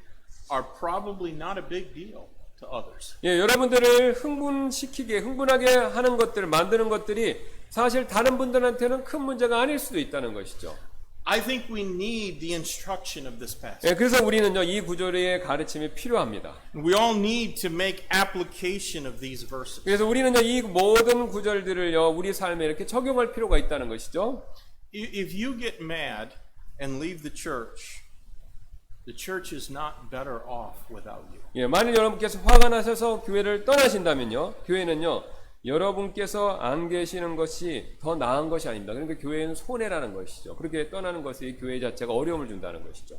are probably not a big deal to others. 예, 여러분들을 흥분하게 하는 것들, 만드는 것들이 사실 다른 분들한테는 큰 문제가 아닐 수도 있다는 것이죠. I think we need the instruction of this passage. 예, 그래서 우리는요, 이 구절의 가르침이 필요합니다. We all need to make application of these verses. 그래서 우리는요, 이 모든 구절들을요, 우리 삶에 이렇게 적용할 필요가 있다는 것이죠. If you get mad and leave the church is not better off without you. 예, 만일 여러분께서 화가 나셔서 교회를 떠나신다면요, 교회는요, 여러분께서 안 계시는 것이 더 나은 것이 아닙니다. 그러니까 교회는 손해라는 것이죠. 그렇게 떠나는 것이 교회 자체가 어려움을 준다는 것이죠.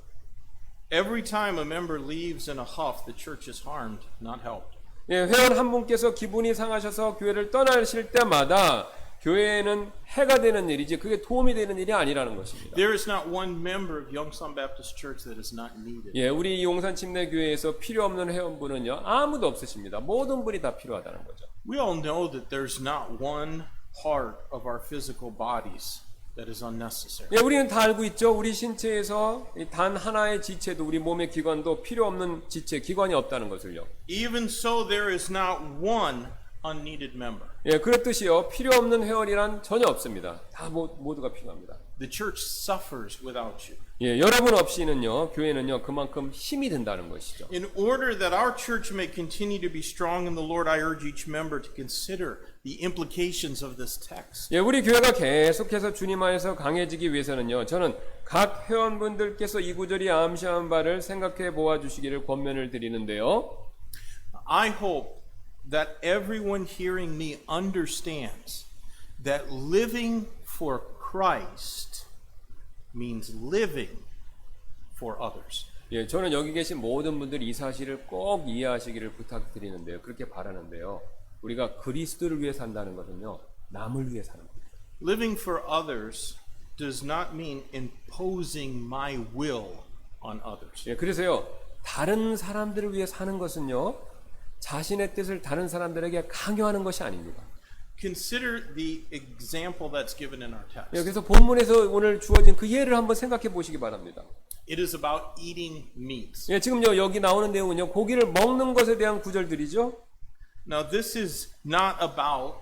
Every time a member leaves in a huff, the church is harmed, not helped. 예, 회원 한 분께서 기분이 상하셔서 교회를 떠나실 때마다 교회에는 해가 되는 일이지 그게 도움이 되는 일이 아니라는 것입니다. There is not one member of Yongsan Baptist Church that is not needed. 예, 우리 용산 침례교회에서 필요 없는 회원분은요 아무도 없으십니다. 모든 분이 다 필요하다는 거죠. We all know that there's not one part of our physical bodies that is unnecessary. 예, 우리는 다 알고 있죠. 우리 신체에서 단 하나의 지체도 우리 몸의 기관도 필요 없는 지체, 기관이 없다는 것을요. Even so, there is not one unneeded member. 예, 그렇듯이요. 필요 없는 회원이란 전혀 없습니다. 다 모두가 필요합니다. The church suffers without you. 예, 여러분 없이는요. 교회는요. 그만큼 힘이 든다는 것이죠. In order that our church may continue to be strong in the Lord, I urge each member to consider the implications of this text. 예, 우리 교회가 계속해서 주님 안에서 강해지기 위해서는요. 저는 각 회원분들께서 이 구절이 암시한 바를 생각해 보아 주시기를 권면을 드리는데요. I hope that everyone hearing me understands that living for Christ means living for others. 예, 저는 여기 계신 모든 분들이 이 사실을 꼭 이해하시기를 부탁드리는데요. 그렇게 바라는데요. 우리가 그리스도를 위해 산다는 것은요. 남을 위해 사는 겁니다. Living for others does not mean imposing my will on others. 예, 그래서요. 다른 사람들을 위해 사는 것은요. 자신의 뜻을 다른 사람들에게 강요하는 것이 아닙니다. Consider the example that's given in our 예, text. 그래서 본문에서 오늘 주어진 그 예를 한번 생각해 보시기 바랍니다. It is about eating meats. 예, 지금요 여기 나오는 내용은요 고기를 먹는 것에 대한 구절들이죠. Now, this is not about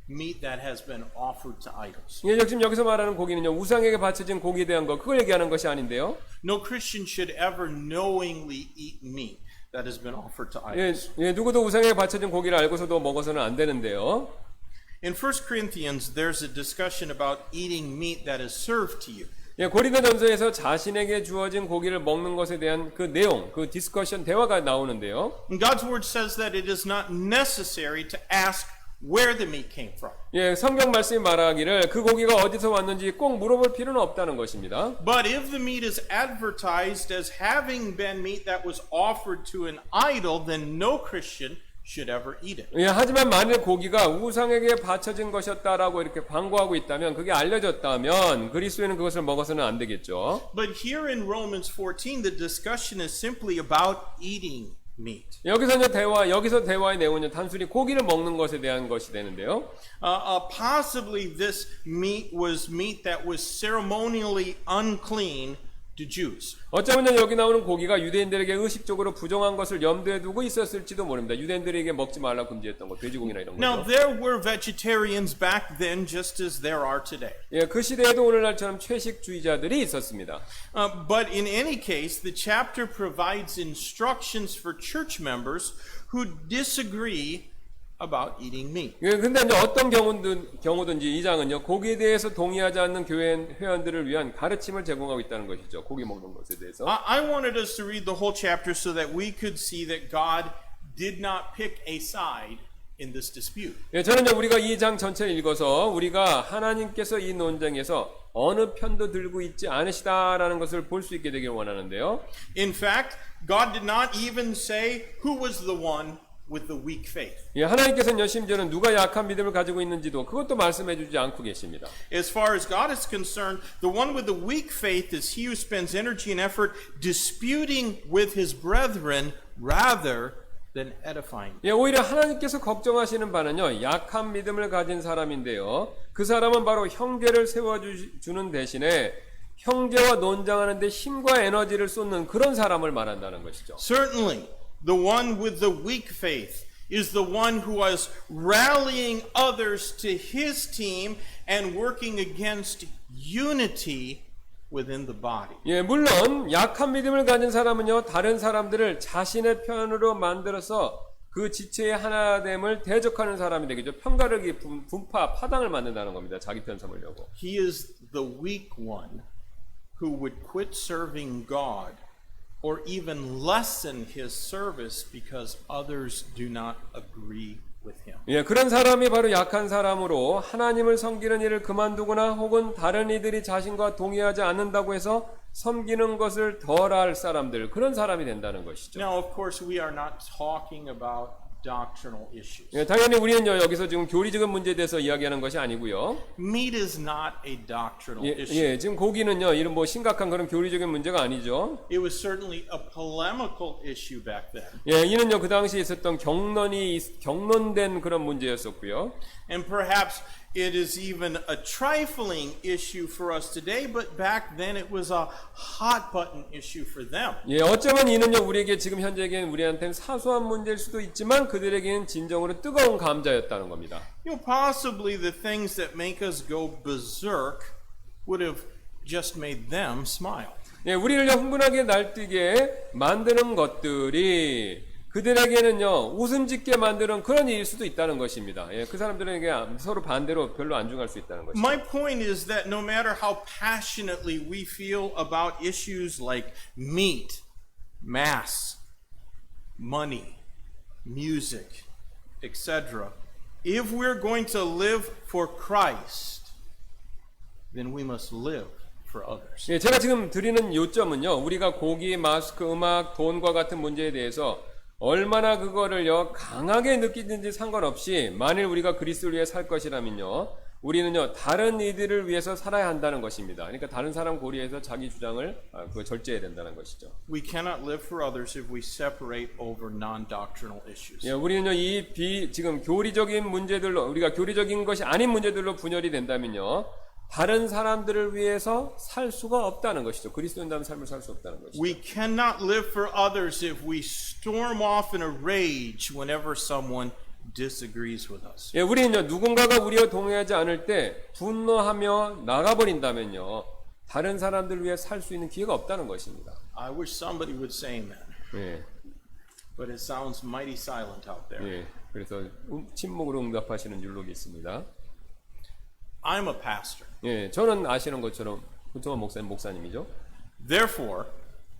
meat that has been offered to idols. 예, 지금 여기서 말하는 고기는요 우상에게 바쳐진 고기에 대한 거 그걸 얘기하는 것이 아닌데요. No Christian should ever knowingly eat meat that has been offered to 예, idols. 예, 누구도 우상에게 바쳐진 고기를 알고서도 먹어서는 안 되는데요. In 1 Corinthians, there's a discussion about eating meat that is served to you. 예, 고린도전서에서 자신에게 주어진 고기를 먹는 것에 대한 그 내용, 그 디스커션 대화가 나오는데요. And God's word says that it is not necessary to ask where the meat came from. 예, 성경 말씀이 말하기를 그 고기가 어디서 왔는지 꼭 물어볼 필요는 없다는 것입니다. But if the meat is advertised as having been meat that was offered to an idol, then no Christian should ever eat it. 예, 하지만 만일 고기가 우상에게 바쳐진 것이었다라고 이렇게 광고하고 있다면 그게 알려졌다면 그리스도인은 그것을 먹어서는 안 되겠죠. But here in Romans 14, the discussion is simply about eating meat. 여기서 대화의 내용은 단순히 고기를 먹는 것에 대한 것이 되는데요. Possibly this meat was meat that was ceremonially unclean to Jews. 어쩌면 여기 나오는 고기가 유대인들에게 의식적으로 부정한 것을 염두에 두고 있었을지도 모릅니다. 유대인들에게 먹지 말라 금지했던 거, 돼지고기나 이런 Now, 거죠. there were vegetarians back then just as there are today. 예, 그 시대에도 오늘날처럼 채식주의자들이 있었습니다. But in any case, the chapter provides instructions for church members who disagree about eating meat. 예, 근데 이제 어떤 경우든지 이 장은요, 고기에 대해서 동의하지 않는 교회 회원들을 위한 가르침을 제공하고 있다는 것이죠. 고기 먹는 것에 대해서. I wanted us to read the whole chapter so that we could see that God did not pick a side in this dispute. 예, 저는 우리가 이 장 전체를 읽어서 우리가 하나님께서 이 논쟁에서 어느 편도 들고 있지 않으시다라는 것을 볼 수 있게 되길 원하는데요. In fact, God did not even say who was the one with the weak faith. 예, 하나님께서는 심지어는 누가 약한 믿음을 가지고 있는지도 그것도 말씀해 주지 않고 계십니다. As far as God is concerned, the one with the weak faith is he who spends energy and effort disputing with his brethren rather than edifying. 예, 오히려 하나님께서 걱정하시는 바는요, 약한 믿음을 가진 사람인데요. 그 사람은 바로 형제를 세워주는 대신에 형제와 논장하는 데 힘과 에너지를 쏟는 그런 사람을 말한다는 것이죠. Certainly, the one with the weak faith is the one who was rallying others to his team and working against unity within the body. 예, 물론 약한 믿음을 가진 사람은요, 다른 사람들을 자신의 편으로 만들어서 그 지체의 하나됨을 대적하는 사람이 되겠죠. 편가르기, 분파, 파당을 만든다는 겁니다. 자기 편 삼으려고. He is the weak one who would quit serving God or even lessen his service because others do not agree with him. 예, 그런 사람이 바로 약한 사람으로 하나님을 섬기는 일을 그만두거나 혹은 다른 이들이 자신과 동의하지 않는다고 해서 섬기는 것을 덜할 사람들, 그런 사람이 된다는 것이죠. Now, of course, we are not talking about doctrinal issues. 예, 당연히 우리는요, 여기서 지금 교리적인 문제에 대해서 이야기하는 것이 아니고요. Meat is not a doctrinal 예, issue. 예, 지금 고기는요, 이런 뭐 심각한 그런 교리적인 문제가 아니죠. It was certainly a polemical issue back then. 예, 이는요, 그 당시에 있었던 경론된 그런 문제였었고요. And perhaps it is even a trifling issue for us today, but back then it was a hot button issue for them. 예, 어쩌면 이는요, 우리에게 지금 현재에겐 우리한테는 사소한 문제일 수도 있지만 그들에게는 진정으로 뜨거운 감자였다는 겁니다. You know, possibly the things that make us go berserk would have just made them smile. 예, 우리를 흥분하게 날뛰게 만드는 것들이 그들에게는요, 웃음 짓게 만드는 그런 일일 수도 있다는 것입니다. 예, 그 사람들에게 서로 반대로 별로 안중할 수 있다는 것이죠. My point is that no matter how passionately we feel about issues like meat, mass, money, music, etc., if we're going to live for Christ, then we must live for others. 예, 제가 지금 드리는 요점은요, 우리가 고기, 마스크, 음악, 돈과 같은 문제에 대해서 얼마나 그거를요, 강하게 느끼는지 상관없이 만일 우리가 그리스도를 위해 살 것이라면요, 우리는요, 다른 이들을 위해서 살아야 한다는 것입니다. 그러니까 다른 사람 고리에서 자기 주장을 절제해야 된다는 것이죠. We cannot live for others if we separate over non-doctrinal issues. 예, 우리는요, 지금 교리적인 문제들로, 우리가 교리적인 것이 아닌 문제들로 분열이 된다면요, 다른 사람들을 위해서 살 수가 없다는 것이죠. 그리스도인다운 삶을 살 수 없다는 것이죠. We cannot live for others if we storm off in a rage whenever someone disagrees with us. 예, 우리는요, 누군가가 우리와 동의하지 않을 때 분노하며 나가버린다면요, 다른 사람들을 위해 살 수 있는 기회가 없다는 것입니다. I wish somebody would say amen, 예, but it sounds mighty silent out there. 예. 그래서 침묵으로 응답하시는 율록이 있습니다. I'm a pastor. 예, 저는 아시는 것처럼 구통한 목사님이죠. Therefore,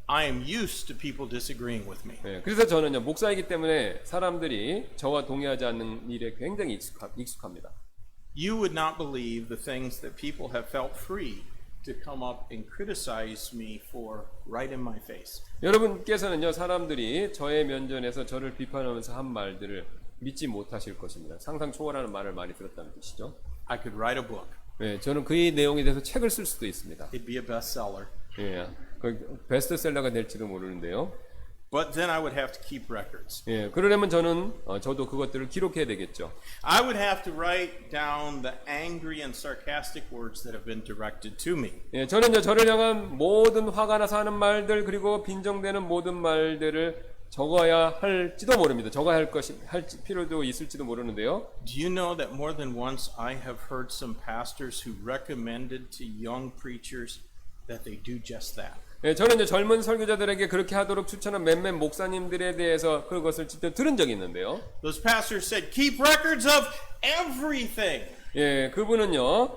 I am used to people disagreeing with me. 예, 그래서 저는요, 목사이기 때문에 사람들이 저와 동의하지 않는 일에 굉장히 익숙합니다. You would not believe the things that people have felt free to come up and criticize me for right in my face. 여러분께서는요, 사람들이 저의 면전에서 저를 비판하면서 한 말들을 믿지 못하실 것입니다. 상상 초월하는 말을 많이 들었다는 뜻이죠. I could write a book. 예, 저는 그 내용에 대해서 책을 쓸 수도 있습니다. It'd be a bestseller. 예, 베스트셀러가 될지도 모르는데요. But then I would have to keep records. 예, 그러려면 저도 그것들을 기록해야 되겠죠. I would have to write down the angry and sarcastic words that have been directed to me. 예, 저는 저를 향한 모든 화가 나서 하는 말들, 그리고 빈정되는 모든 말들을 적어야 할지도 모릅니다. 적어야 할 필요도 있을지도 모르는데요. Do you know that more than once I have heard some pastors who recommended to young preachers that they do just that? 예, 저는 이제 젊은 설교자들에게 그렇게 하도록 추천한 몇몇 목사님들에 대해서 그것을 직접 들은 적이 있는데요. Those pastors said, keep records of everything. 예, 그분은요,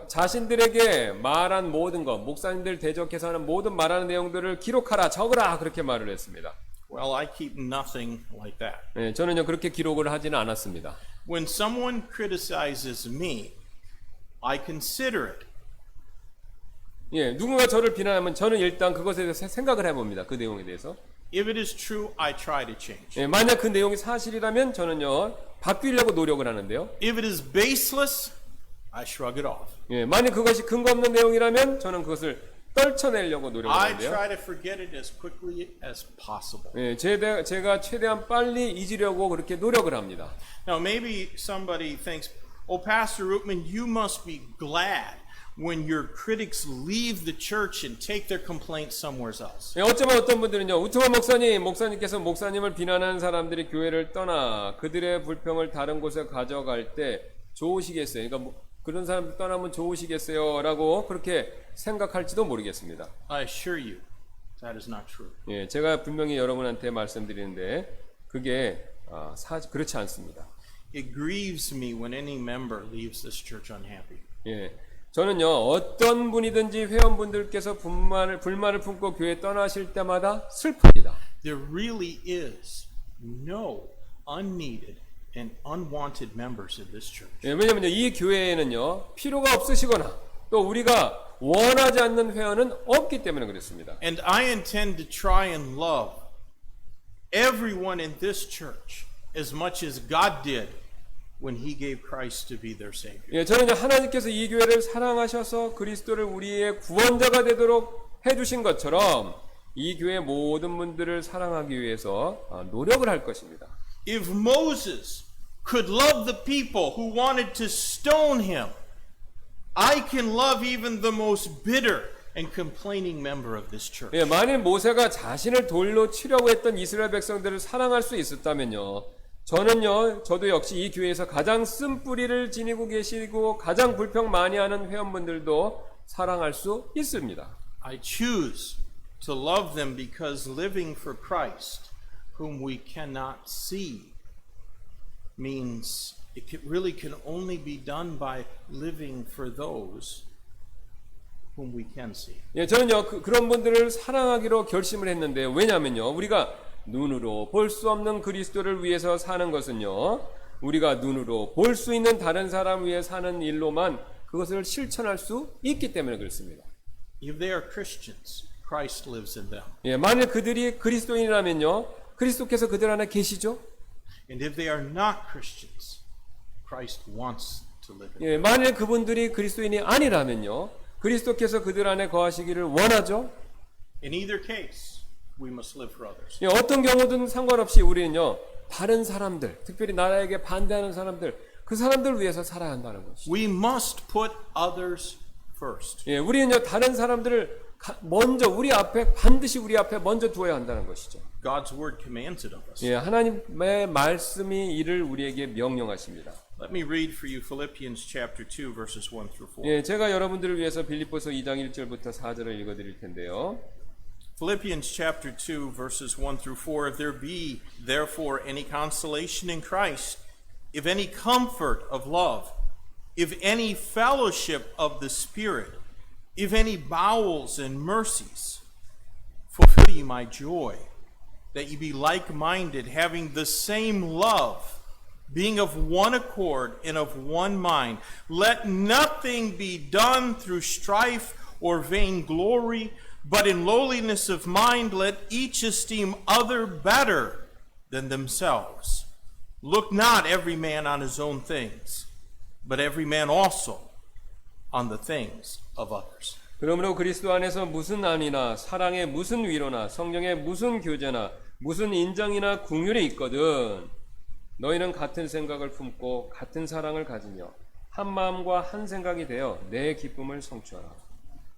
자신들에게 말한 모든 것, 목사님들 대적해서 하는 모든 말하는 내용들을 기록하라, 적으라, 그렇게 말을 했습니다. Well, I keep nothing like that. 예, 저는요, 그렇게 기록을 하지는 않았습니다. When someone criticizes me, I consider it. 예, 누군가 저를 비난하면 저는 일단 그것에 대해서 생각을 해봅니다. 그 내용에 대해서. If it is true, I try to change. 예, 만약 그 내용이 사실이라면 저는요, 바뀌려고 노력을 하는데요. If it is baseless, I shrug it off. 예, 만약 그것이 근거 없는 내용이라면 저는 그것을 떨쳐내려고 노력을 I 하는데요. try to forget it as quickly as possible. 예, 제가 최대한 빨리 잊으려고 그렇게 노력을 합니다. Now, maybe somebody thinks, oh, Pastor Rootman, you must be glad when your critics leave the church and take their complaints somewhere else. 예, 어쩌면 어떤 분들은요, 우트만 목사님께서 목사님을 비난하는 사람들이 교회를 떠나 그들의 불평을 다른 곳에 가져갈 때 좋으시겠어요. 그러니까 그런 사람 떠나면 좋으시겠어요? 라고 그렇게 생각할지도 모르겠습니다. I assure you, that is not true. 예, 제가 분명히 여러분한테 말씀드리는데 그게 그렇지 않습니다. It grieves me when any member leaves this church unhappy. 예, 저는요, 어떤 분이든지 회원분들께서 불만을 품고 교회 떠나실 때마다 슬픕니다. There really is no unneeded and unwanted members in this church. 예, 왜냐면요, 이 교회에는요, 필요가 없으시거나 또 우리가 원하지 않는 회원은 없기 때문에 그렇습니다. And I intend to try and love everyone in this church as much as God did when He gave Christ to be their Savior. 예, 저는 이제 하나님께서 이 교회를 사랑하셔서 그리스도를 우리의 구원자가 되도록 해주신 것처럼 이 교회 모든 분들을 사랑하기 위해서 노력을 할 것입니다. If Moses could love the people who wanted to stone him, I can love even the most bitter and complaining member of this church. 예, 만일 모세가 자신을 돌로 치려고 했던 이스라엘 백성들을 사랑할 수 있었다면요, 저도 역시 이 교회에서 가장 쓴뿌리를 지니고 계시고 가장 불평 많이 하는 회원분들도 사랑할 수 있습니다. I choose to love them because living for Christ, whom we cannot see, means really can only be done by living for those whom we can see. 예, 저는요 그런 분들을 사랑하기로 결심을 했는데요. 왜냐하면요, 우리가 눈으로 볼 수 없는 그리스도를 위해서 사는 것은요, 우리가 눈으로 볼 수 있는 다른 사람 위해 사는 일로만 그것을 실천할 수 있기 때문에 그렇습니다. If they are Christians, Christ lives in them. 예, 만일 그들이 그리스도인이라면요, 그리스도께서 그들 안에 계시죠? And if they are not Christians, Christ wants to live in them. 예, 만일 그분들이 그리스도인이 아니라면요, 그리스도께서 그들 안에 거하시기를 원하죠? In either case, we must live for others. 예, 어떤 경우든 상관없이 우리는요, 다른 사람들, 특별히 나라에게 반대하는 사람들, 그 사람들 위해서 살아야 한다는 것이죠. We must put others first. 예, 우리는요, 다른 사람들을 먼저 반드시 우리 앞에 먼저 두어야 한다는 것이죠. God's word commands it of us. 예, 하나님의 말씀이 이를 우리에게 명령하십니다. Let me read for you Philippians chapter 2 verses 1 through 4. 예, 제가 여러분들을 위해서 빌립보서 2장 1절부터 4절을 읽어 드릴 텐데요. Philippians chapter 2 verses 1 through 4. If there be therefore any consolation in Christ, if any comfort of love, if any fellowship of the Spirit, if any bowels and mercies, fulfill ye my joy, that ye be like-minded, having the same love, being of one accord and of one mind. Let nothing be done through strife or vainglory, but in lowliness of mind let each esteem other better than themselves. Look not every man on his own things, but every man also on the things of others. 그러므로 그리스도 안에서 무슨 안이나 사랑의 무슨 위로나 성령의 무슨 교제나 무슨 인정이나 긍휼이 있거든 너희는 같은 생각을 품고 같은 사랑을 가지며 한 마음과 한 생각이 되어 내 기쁨을 성취하라.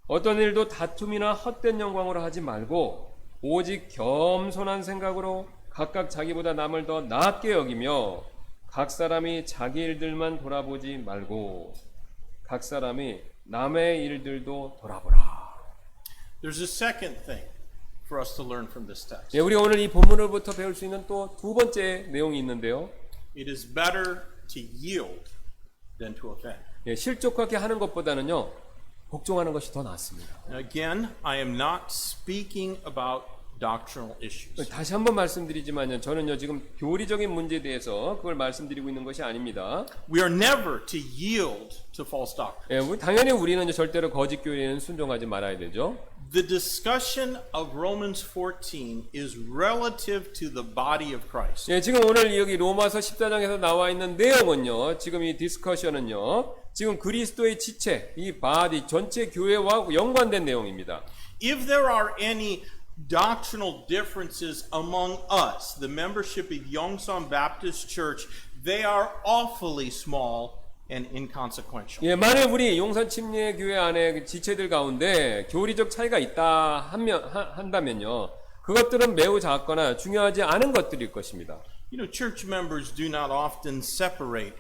어떤 일도 다툼이나 헛된 영광으로 하지 말고 오직 겸손한 생각으로 각각 자기보다 남을 더 낫게 여기며 각 사람이 자기 일들만 돌아보지 말고 각 사람이 남의 일들도 돌아보라. There's a second thing for us to learn from this text. 예, 우리가 오늘 이 본문으로부터 배울 수 있는 또 두 번째 내용이 있는데요. It is better to yield than to offend. 예, 실족하게 하는 것보다는요, 복종하는 것이 더 낫습니다. Again, I am not speaking about doctrinal issues. 다시 한번 말씀드리지만요, 저는요 지금 교리적인 문제에 대해서 그걸 말씀드리고 있는 것이 아닙니다. We are never to yield to false doctrine. 예, 당연히 우리는 절대로 거짓 교리에는 순종하지 말아야 되죠. The discussion of Romans 14 is relative to the body of Christ. 예, 지금 오늘 여기 로마서 14장에서 나와 있는 내용은요, 지금 이 디스커션은요, 지금 그리스도의 지체, 이 바디 전체 교회와 연관된 내용입니다. If there are any doctrinal differences among us, the membership of Yongsan Baptist Church, they are awfully small and inconsequential. 예, 만약 우리 용산 침례 교회 안에 지체들 가운데 교리적 차이가 있다 한다면요, 그것들은 매우 작거나 중요하지 않은 것들일 것입니다. You know, church members do not often separate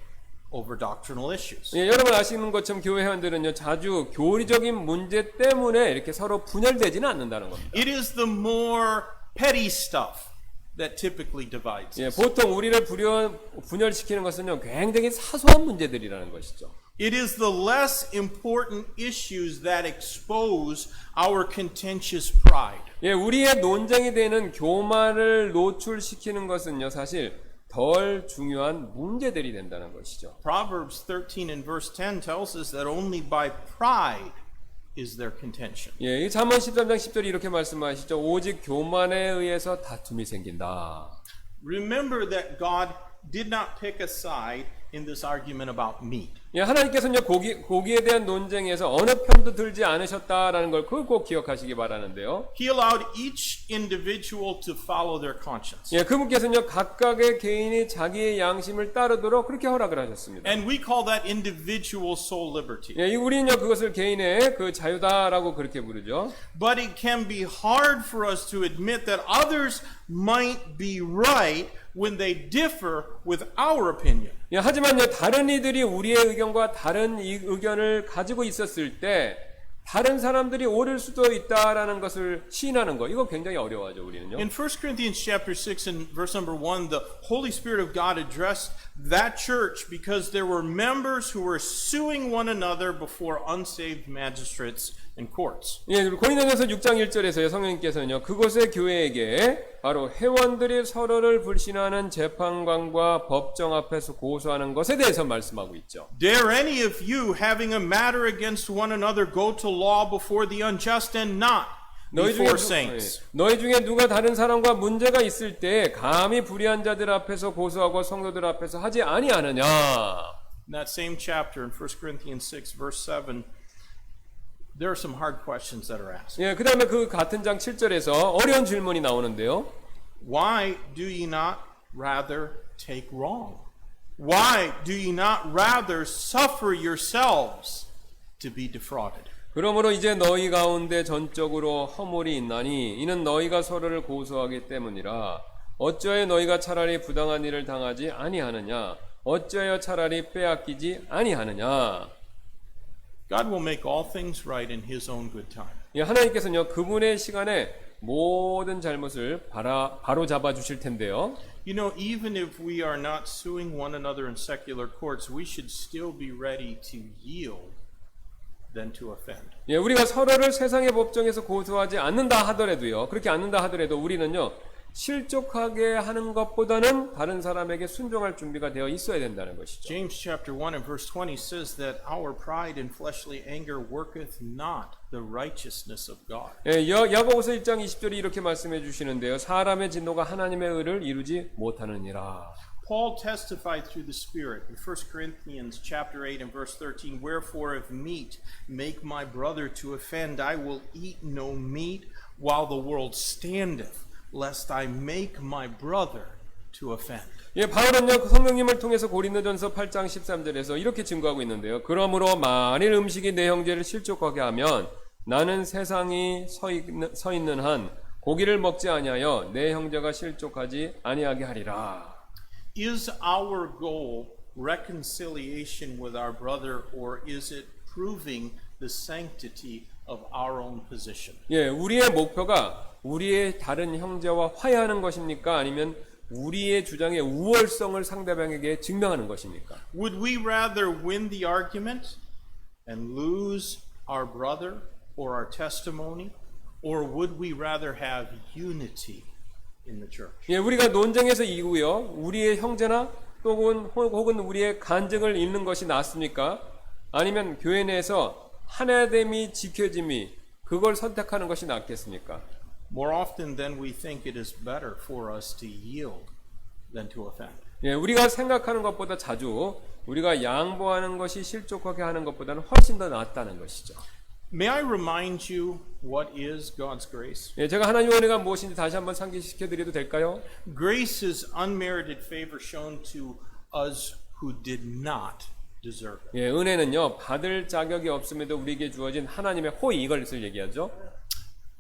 over doctrinal issues. 예, 여러분 아시는 것처럼 교회 회원들은요, 자주 교리적인 문제 때문에 이렇게 서로 분열되지는 않는다는 겁니다. It is the more petty stuff that typically divides 예, us. 보통 우리를 분열시키는 것은요, 굉장히 사소한 문제들이라는 것이죠. It is the less important issues that expose our contentious pride. 예, 우리의 논쟁이 되는 교만을 노출시키는 것은요, 사실 덜 중요한 문제들이 된다는 것이죠. Proverbs 13 and verse 10 tells us that only by pride is there contention. 예, 이 잠언 13장 10절이 이렇게 말씀하시죠. 오직 교만에 의해서 다툼이 생긴다. Remember that God did not pick a side in this argument about meat. 예, 하나님께서는요 고기에 대한 논쟁에서 어느 편도 들지 않으셨다라는 걸 그걸 꼭 기억하시기 바라는데요. He allowed each individual to follow their conscience. 예, 그분께서는요 각각의 개인이 자기의 양심을 따르도록 그렇게 허락을 하셨습니다. And we call that individual soul liberty. 예, 우리는요 그것을 개인의 그 자유다라고 그렇게 부르죠. But it can be hard for us to admit that others might be right when they differ with our opinion. 예, 하지만요 다른 이들이 우리의 의견과 다른 이 의견을 가지고 있었을 때 다른 사람들이 옳을 수도 있다라는 것을 시인하는 거 이거 굉장히 어려워하죠 우리는요. In 1 Corinthians chapter 6 and verse number 1, the Holy Spirit of God addressed that church because there were members who were suing one another before unsaved magistrates and courts. 예, 고린도전서 6장 1절에서요 성령님께서는요 그곳의 교회에게 바로 회원들이 서로를 불신하는 재판관과 법정 앞에서 고소하는 것에 대해서 말씀하고 있죠. Dare any of you having a matter against one another go to law before the unjust and not before saints? 너희 중에 누가 다른 사람과 문제가 있을 때 감히 불의한 자들 앞에서 고소하고 성도들 앞에서 하지 아니하느냐? In that same chapter in 1 Corinthians 6 verse 7, there are some hard questions that are asked. 예, 그다음에 그 같은 장 7절에서 어려운 질문이 나오는데요. Why do ye not rather take wrong? Why do ye not rather suffer yourselves to be defrauded? 그러므로 이제 너희 가운데 전적으로 허물이 있나니 이는 너희가 서로를 고소하기 때문이라. 어찌하여 너희가 차라리 부당한 일을 당하지 아니하느냐? 어찌하여 차라리 빼앗기지 아니하느냐? God will make all things right in His own good time. 예, 하나님께서는요 그분의 시간에 모든 잘못을 바로 잡아 주실 텐데요. You know, even if we are not suing one another in secular courts, we should still be ready to yield than to offend. 예, 우리가 서로를 세상의 법정에서 고소하지 않는다 하더라도요. 그렇게 않는다 하더라도 우리는요. 실족하게 하는 것보다는 다른 사람에게 순종할 준비가 되어 있어야 된다는 것이죠. James chapter 1 and verse 20 says that our pride and fleshly anger worketh not the righteousness of God. 예, 야고보서 1장 20절이 이렇게 말씀해 주시는데요. 사람의 진노가 하나님의 의를 이루지 못하느니라. Paul testified through the Spirit in 1 Corinthians chapter 8 and verse 13, Wherefore if meat make my brother to offend, I will eat no meat while the world standeth, lest I make my brother to offend. 예, 바울은요 성령님을 통해서 고린도전서 8장 13절에서 이렇게 증거하고 있는데요. 그러므로 만일 음식이 내 형제를 실족하게 하면 나는 세상이 서 있는 한 고기를 먹지 아니하여 내 형제가 실족하지 아니하게 하리라. Is our goal reconciliation with our brother, or is it proving the sanctity of our own position? 예, 우리의 목표가 우리의 다른 형제와 화해하는 것입니까? 아니면 우리의 주장의 우월성을 상대방에게 증명하는 것입니까? Would we rather win the argument and lose our brother or our testimony, or would we rather have unity in the church? 예, 우리가 논쟁에서 이기고요. 우리의 형제나 혹은 우리의 간증을 잃는 것이 낫습니까? 아니면 교회 내에서 하나됨이 지켜짐이 그걸 선택하는 것이 낫겠습니까? More often than we think, it is better for us to yield than to offend. 예, 우리가 생각하는 것보다 자주 우리가 양보하는 것이 실족하게 하는 것보다는 훨씬 더 낫다는 것이죠. May I remind you what is God's grace? 예, 제가 하나님의 은혜가 무엇인지 다시 한번 상기시켜 드려도 될까요? Grace is unmerited favor shown to us who did not deserve it. 예, 은혜는요 받을 자격이 없음에도 우리에게 주어진 하나님의 호의 이것을 얘기하죠.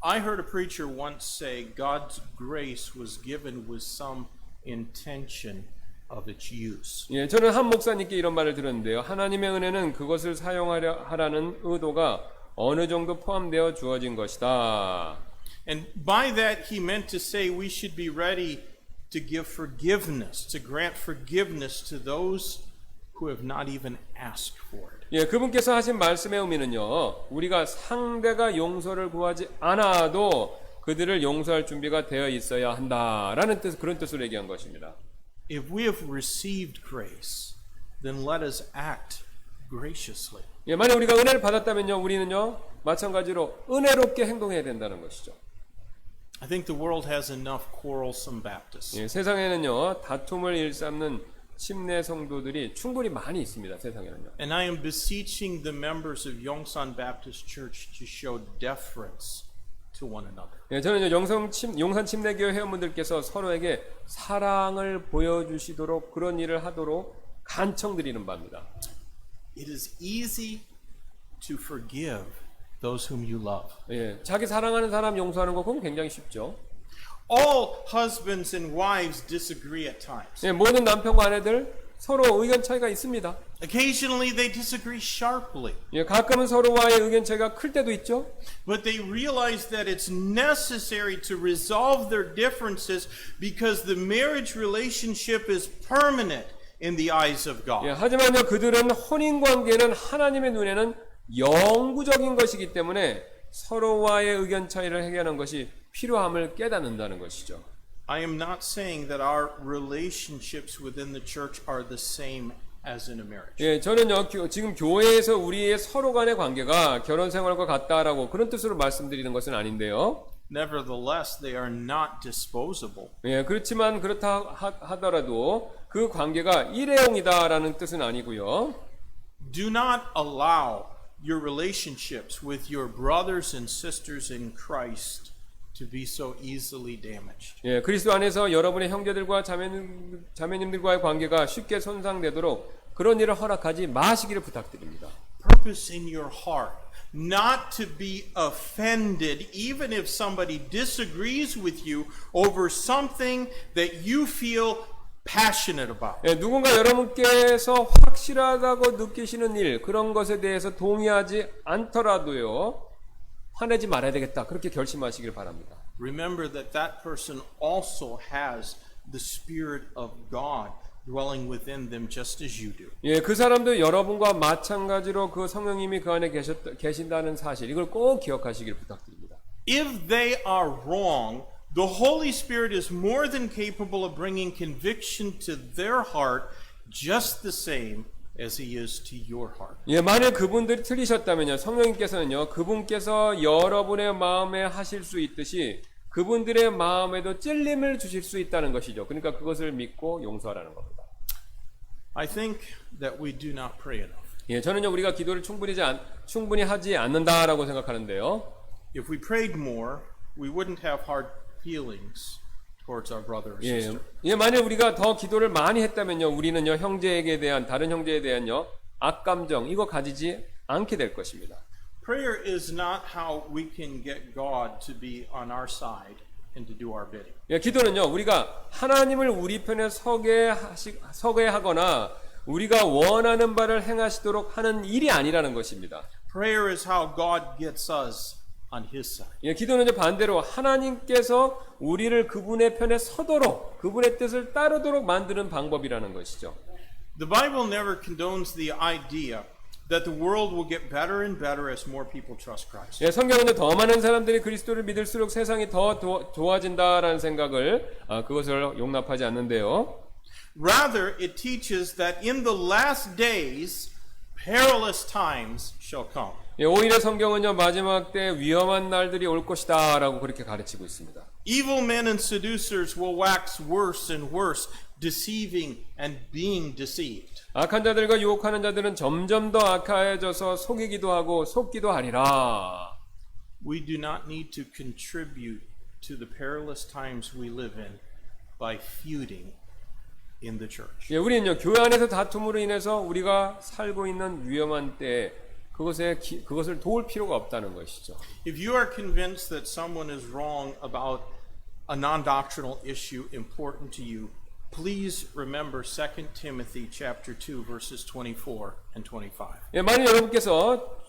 I heard a preacher once say God's grace was given with some intention of its use. 예, 저는 한 목사님께 이런 말을 들었는데요. 하나님의 은혜는 그것을 사용하라는 의도가 어느 정도 포함되어 주어진 것이다. And by that he meant to say we should be ready to give forgiveness, to grant forgiveness to those who have not even asked for it. 예, 그분께서 하신 말씀의 의미는요. 우리가 상대가 용서를 구하지 않아도 그들을 용서할 준비가 되어 있어야 한다라는 뜻, 그런 뜻으로 얘기한 것입니다. if we have received grace, then let us act graciously. 예, 만약 우리가 은혜를 받았다면요, 우리는요, 마찬가지로 은혜롭게 행동해야 된다는 것이죠. I think the world has enough quarrelsome Baptists. 예, 세상에는요, 다툼을 일삼는 침례 성도들이 충분히 많이 있습니다. 세상에는요. And I am beseeching the members of Yongsan Baptist Church to show deference to one another. 예, 저는 용산 침례교회 회원분들께서 서로에게 사랑을 보여주시도록 그런 일을 하도록 간청드리는 바입니다. It is easy to forgive those whom you love. 예, 자기 사랑하는 사람 용서하는 거 그건 굉장히 쉽죠. All husbands and wives disagree at times. 예, 모든 남편과 아내들 서로 의견 차이가 있습니다. Occasionally they disagree sharply. 예, 가끔은 서로와의 의견 차이가 클 때도 있죠. But they realize that it's necessary to resolve their differences because the marriage relationship is permanent in the eyes of God. 예, 하지만요, 그들은 혼인 관계는 하나님의 눈에는 영구적인 것이기 때문에 서로와의 의견 차이를 해결하는 것이 필요함을 깨닫는다는 것이죠. I am not saying that our relationships within the church are the same as in a marriage. 예, 저는요, 지금 교회에서 우리의 서로 간의 관계가 결혼 생활과 같다라고 그런 뜻으로 말씀드리는 것은 아닌데요. Nevertheless, they are not disposable. 예, 그렇지만 그렇다 하더라도 그 관계가 일회용이다라는 뜻은 아니고요. Do not allow your relationships with your brothers and sisters in Christ to be so easily damaged. 예, 그리스도 안에서 여러분의 형제들과 자매님들과의 관계가 쉽게 손상되도록 그런 일을 허락하지 마시기를 부탁드립니다. Purpose in your heart not to be offended even if somebody disagrees with you over something that you feel passionate about. 예, 누군가 여러분께서 확실하다고 느끼시는 일, 그런 것에 대해서 동의하지 않더라도요, 화내지 말아야 되겠다. 그렇게 결심하시길 바랍니다. Remember that that person also has the Spirit of God dwelling within them just as you do. 예, 그 사람도 여러분과 마찬가지로 그 성령님이 그 안에 계신다는 사실, 이걸 꼭 기억하시길 부탁드립니다. If they are wrong, the Holy Spirit is more than capable of bringing conviction to their heart just the same as He is to your heart. 예, 만약 그분들이 틀리셨다면요, 성령님께서는요, 그분께서 여러분의 마음에 하실 수 있듯이 그분들의 마음에도 찔림을 주실 수 있다는 것이죠. 그러니까 그것을 믿고 용서하라는 겁니다. I think that we do not pray enough. 예, 저는요, 우리가 기도를 충분히 하지 않는다라고 생각하는데요. If we prayed more, we wouldn't have hard feelings towards our brother or sister. 예, 만약 우리가 더 기도를 많이 했다면요, 우리는요, 다른 형제에 대한요, 악감정, 이거 가지지 않게 될 것입니다. Prayer is not how we can get God to be on our side and to do our bidding. 예, 기도는요, 우리가 하나님을 우리 편에 서게 하거나 우리가 원하는 바를 행하시도록 하는 일이 아니라는 것입니다. Prayer is how God gets us on His side. 예, 기도는 이제 반대로 하나님께서 우리를 그분의 편에 서도록, 그분의 뜻을 따르도록 만드는 방법이라는 것이죠. The Bible never condones the idea that the world will get better and better as more people trust Christ. 예, 성경은 더 많은 사람들이 그리스도를 믿을수록 세상이 더 좋아진다라는 생각을 그것을 용납하지 않는데요. Rather, it teaches that in the last days, perilous times shall come. 예, 오히려 성경은요, 마지막 때 위험한 날들이 올 것이다라고 그렇게 가르치고 있습니다. Evil men and seducers will wax worse and worse, deceiving and being deceived. 악한 자들과 유혹하는 자들은 점점 더 악해져서 속이기도 하고 속기도 하리라. We do not need to contribute to the perilous times we live in by feuding in the church. 예, 우리는요, 교회 안에서 다툼으로 인해서 우리가 살고 있는 위험한 때에 그것을 도울 필요가 없다는 것이죠. If you are convinced that someone is wrong about a non-doctrinal issue important to you, please remember 2 Timothy chapter 2 verses 24 and 25. 예, 만약 여러분께서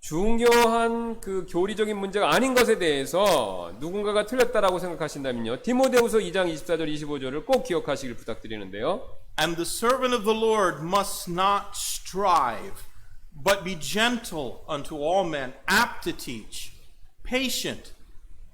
중요한 그 교리적인 문제가 아닌 것에 대해서 누군가가 틀렸다라고 생각하신다면요, 디모데후서 2장 24절 25절을 꼭 기억하시길 부탁드리는데요. And the servant of the Lord must not strive, but be gentle unto all men, apt to teach, patient,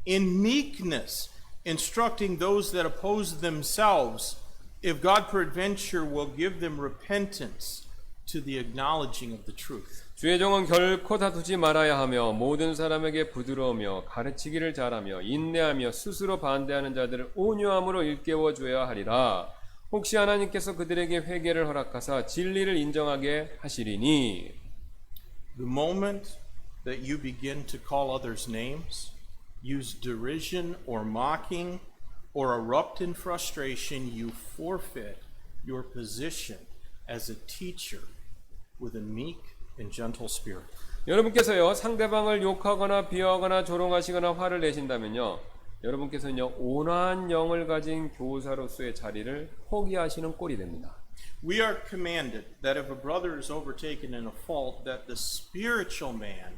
in meekness, instructing those that oppose themselves if God peradventure will give them repentance to the acknowledging of the truth. 주의 종은 결코 다투지 말아야 하며 모든 사람에게 부드러우며 가르치기를 잘하며 인내하며 스스로 반대하는 자들을 온유함으로 일깨워 줘야 하리라. 혹시 하나님께서 그들에게 회개를 허락하사 진리를 인정하게 하시리니 The moment that you begin to call others names, use derision or mocking, or erupt in frustration, you forfeit your position as a teacher with a meek and gentle spirit. 여러분께서요 상대방을 욕하거나 비하하거나 조롱하시거나 화를 내신다면요 여러분께서는요 온화한 영을 가진 교사로서의 자리를 포기하시는 꼴이 됩니다. We are commanded that if a brother is overtaken in a fault, that the spiritual man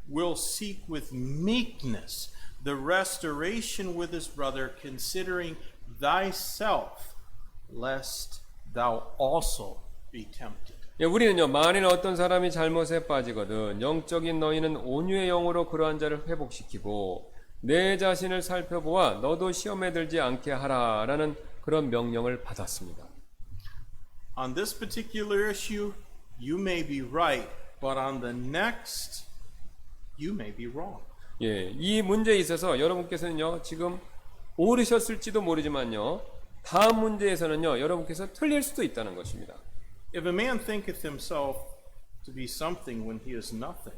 will seek with meekness the restoration with his brother, considering thyself, lest thou also be tempted. 예, 우리는요 만일 어떤 사람이 잘못에 빠지거든 영적인 너희는 온유의 영으로 그러한 자를 회복시키고 내 자신을 살펴보아 너도 시험에 들지 않게 하라라는 그런 명령을 받았습니다. On this particular issue, you may be right, but on the next, you may be wrong. 예, 이 문제에 있어서 여러분께서는요 지금 오르셨을지도 모르지만요 다음 문제에서는요 여러분께서 틀릴 수도 있다는 것입니다. If a man thinketh himself to be something when he is nothing,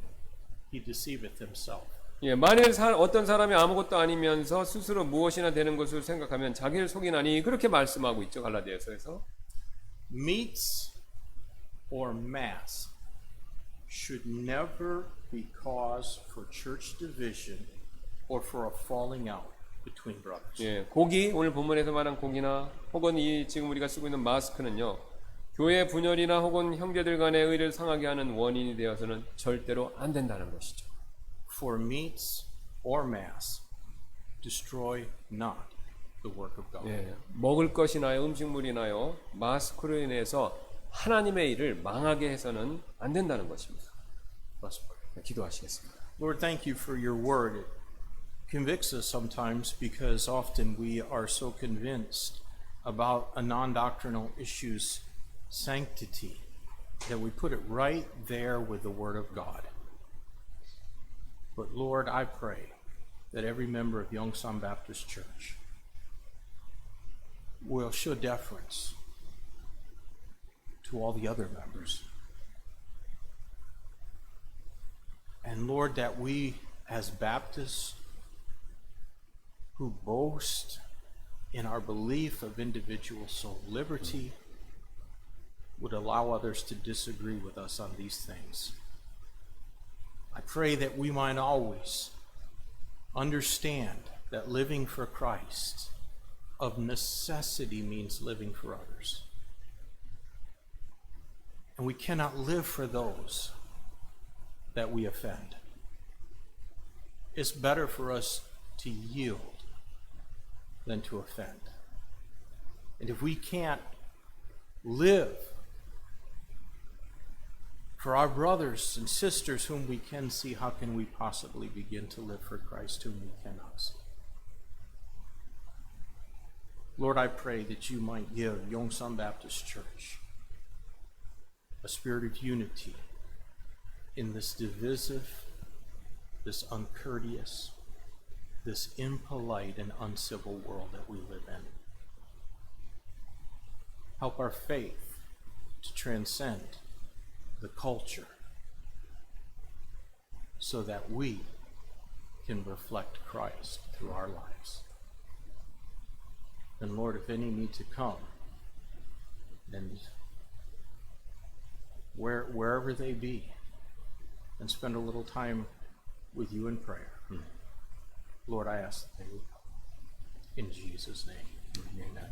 he deceiveth himself. 예, 만일 어떤 사람이 아무것도 아니면서 스스로 무엇이나 되는 것을 생각하면 자기를 속이나니 그렇게 말씀하고 있죠. 갈라디아서에서. Meets or mass should never be cause for church division or for a falling out between brothers. 예, 고기, 오늘 본문에서 말한 고기나 혹은 이 지금 우리가 쓰고 있는 마스크는요. 교회 분열이나 혹은 형제들 간의 의를 상하게 하는 원인이 되어서는 절대로 안 된다는 것이죠. For meats or mass destroy not the work of God. 예, 먹을 것이나요, 음식물이나요, 마스크로 인해서 하나님의 일을 망하게 해서는 안 된다는 것입니다. Let's pray. 기도하시겠습니다. Lord, thank you for your word. It convicts us sometimes because often we are so convinced about a non-doctrinal issue's sanctity that we put it right there with the word of God. But Lord, I pray that every member of Yongsan Baptist Church will show deference to all the other members. And Lord, that we as Baptists who boast in our belief of individual soul liberty would allow others to disagree with us on these things. I pray that we might always understand that living for Christ of necessity means living for others. And we cannot live for those that we offend. It's better for us to yield than to offend. And if we can't live for our brothers and sisters whom we can see, how can we possibly begin to live for Christ whom we cannot see? Lord, I pray that you might give Yongsan Baptist Church a spirit of unity in this divisive, this uncourteous, this impolite and uncivil world that we live in. Help our faith to transcend the culture so that we can reflect Christ through our lives. And Lord, if any need to come, and wherever they be, and spend a little time with you in prayer. Lord, I ask that they would come. In Jesus' name, amen.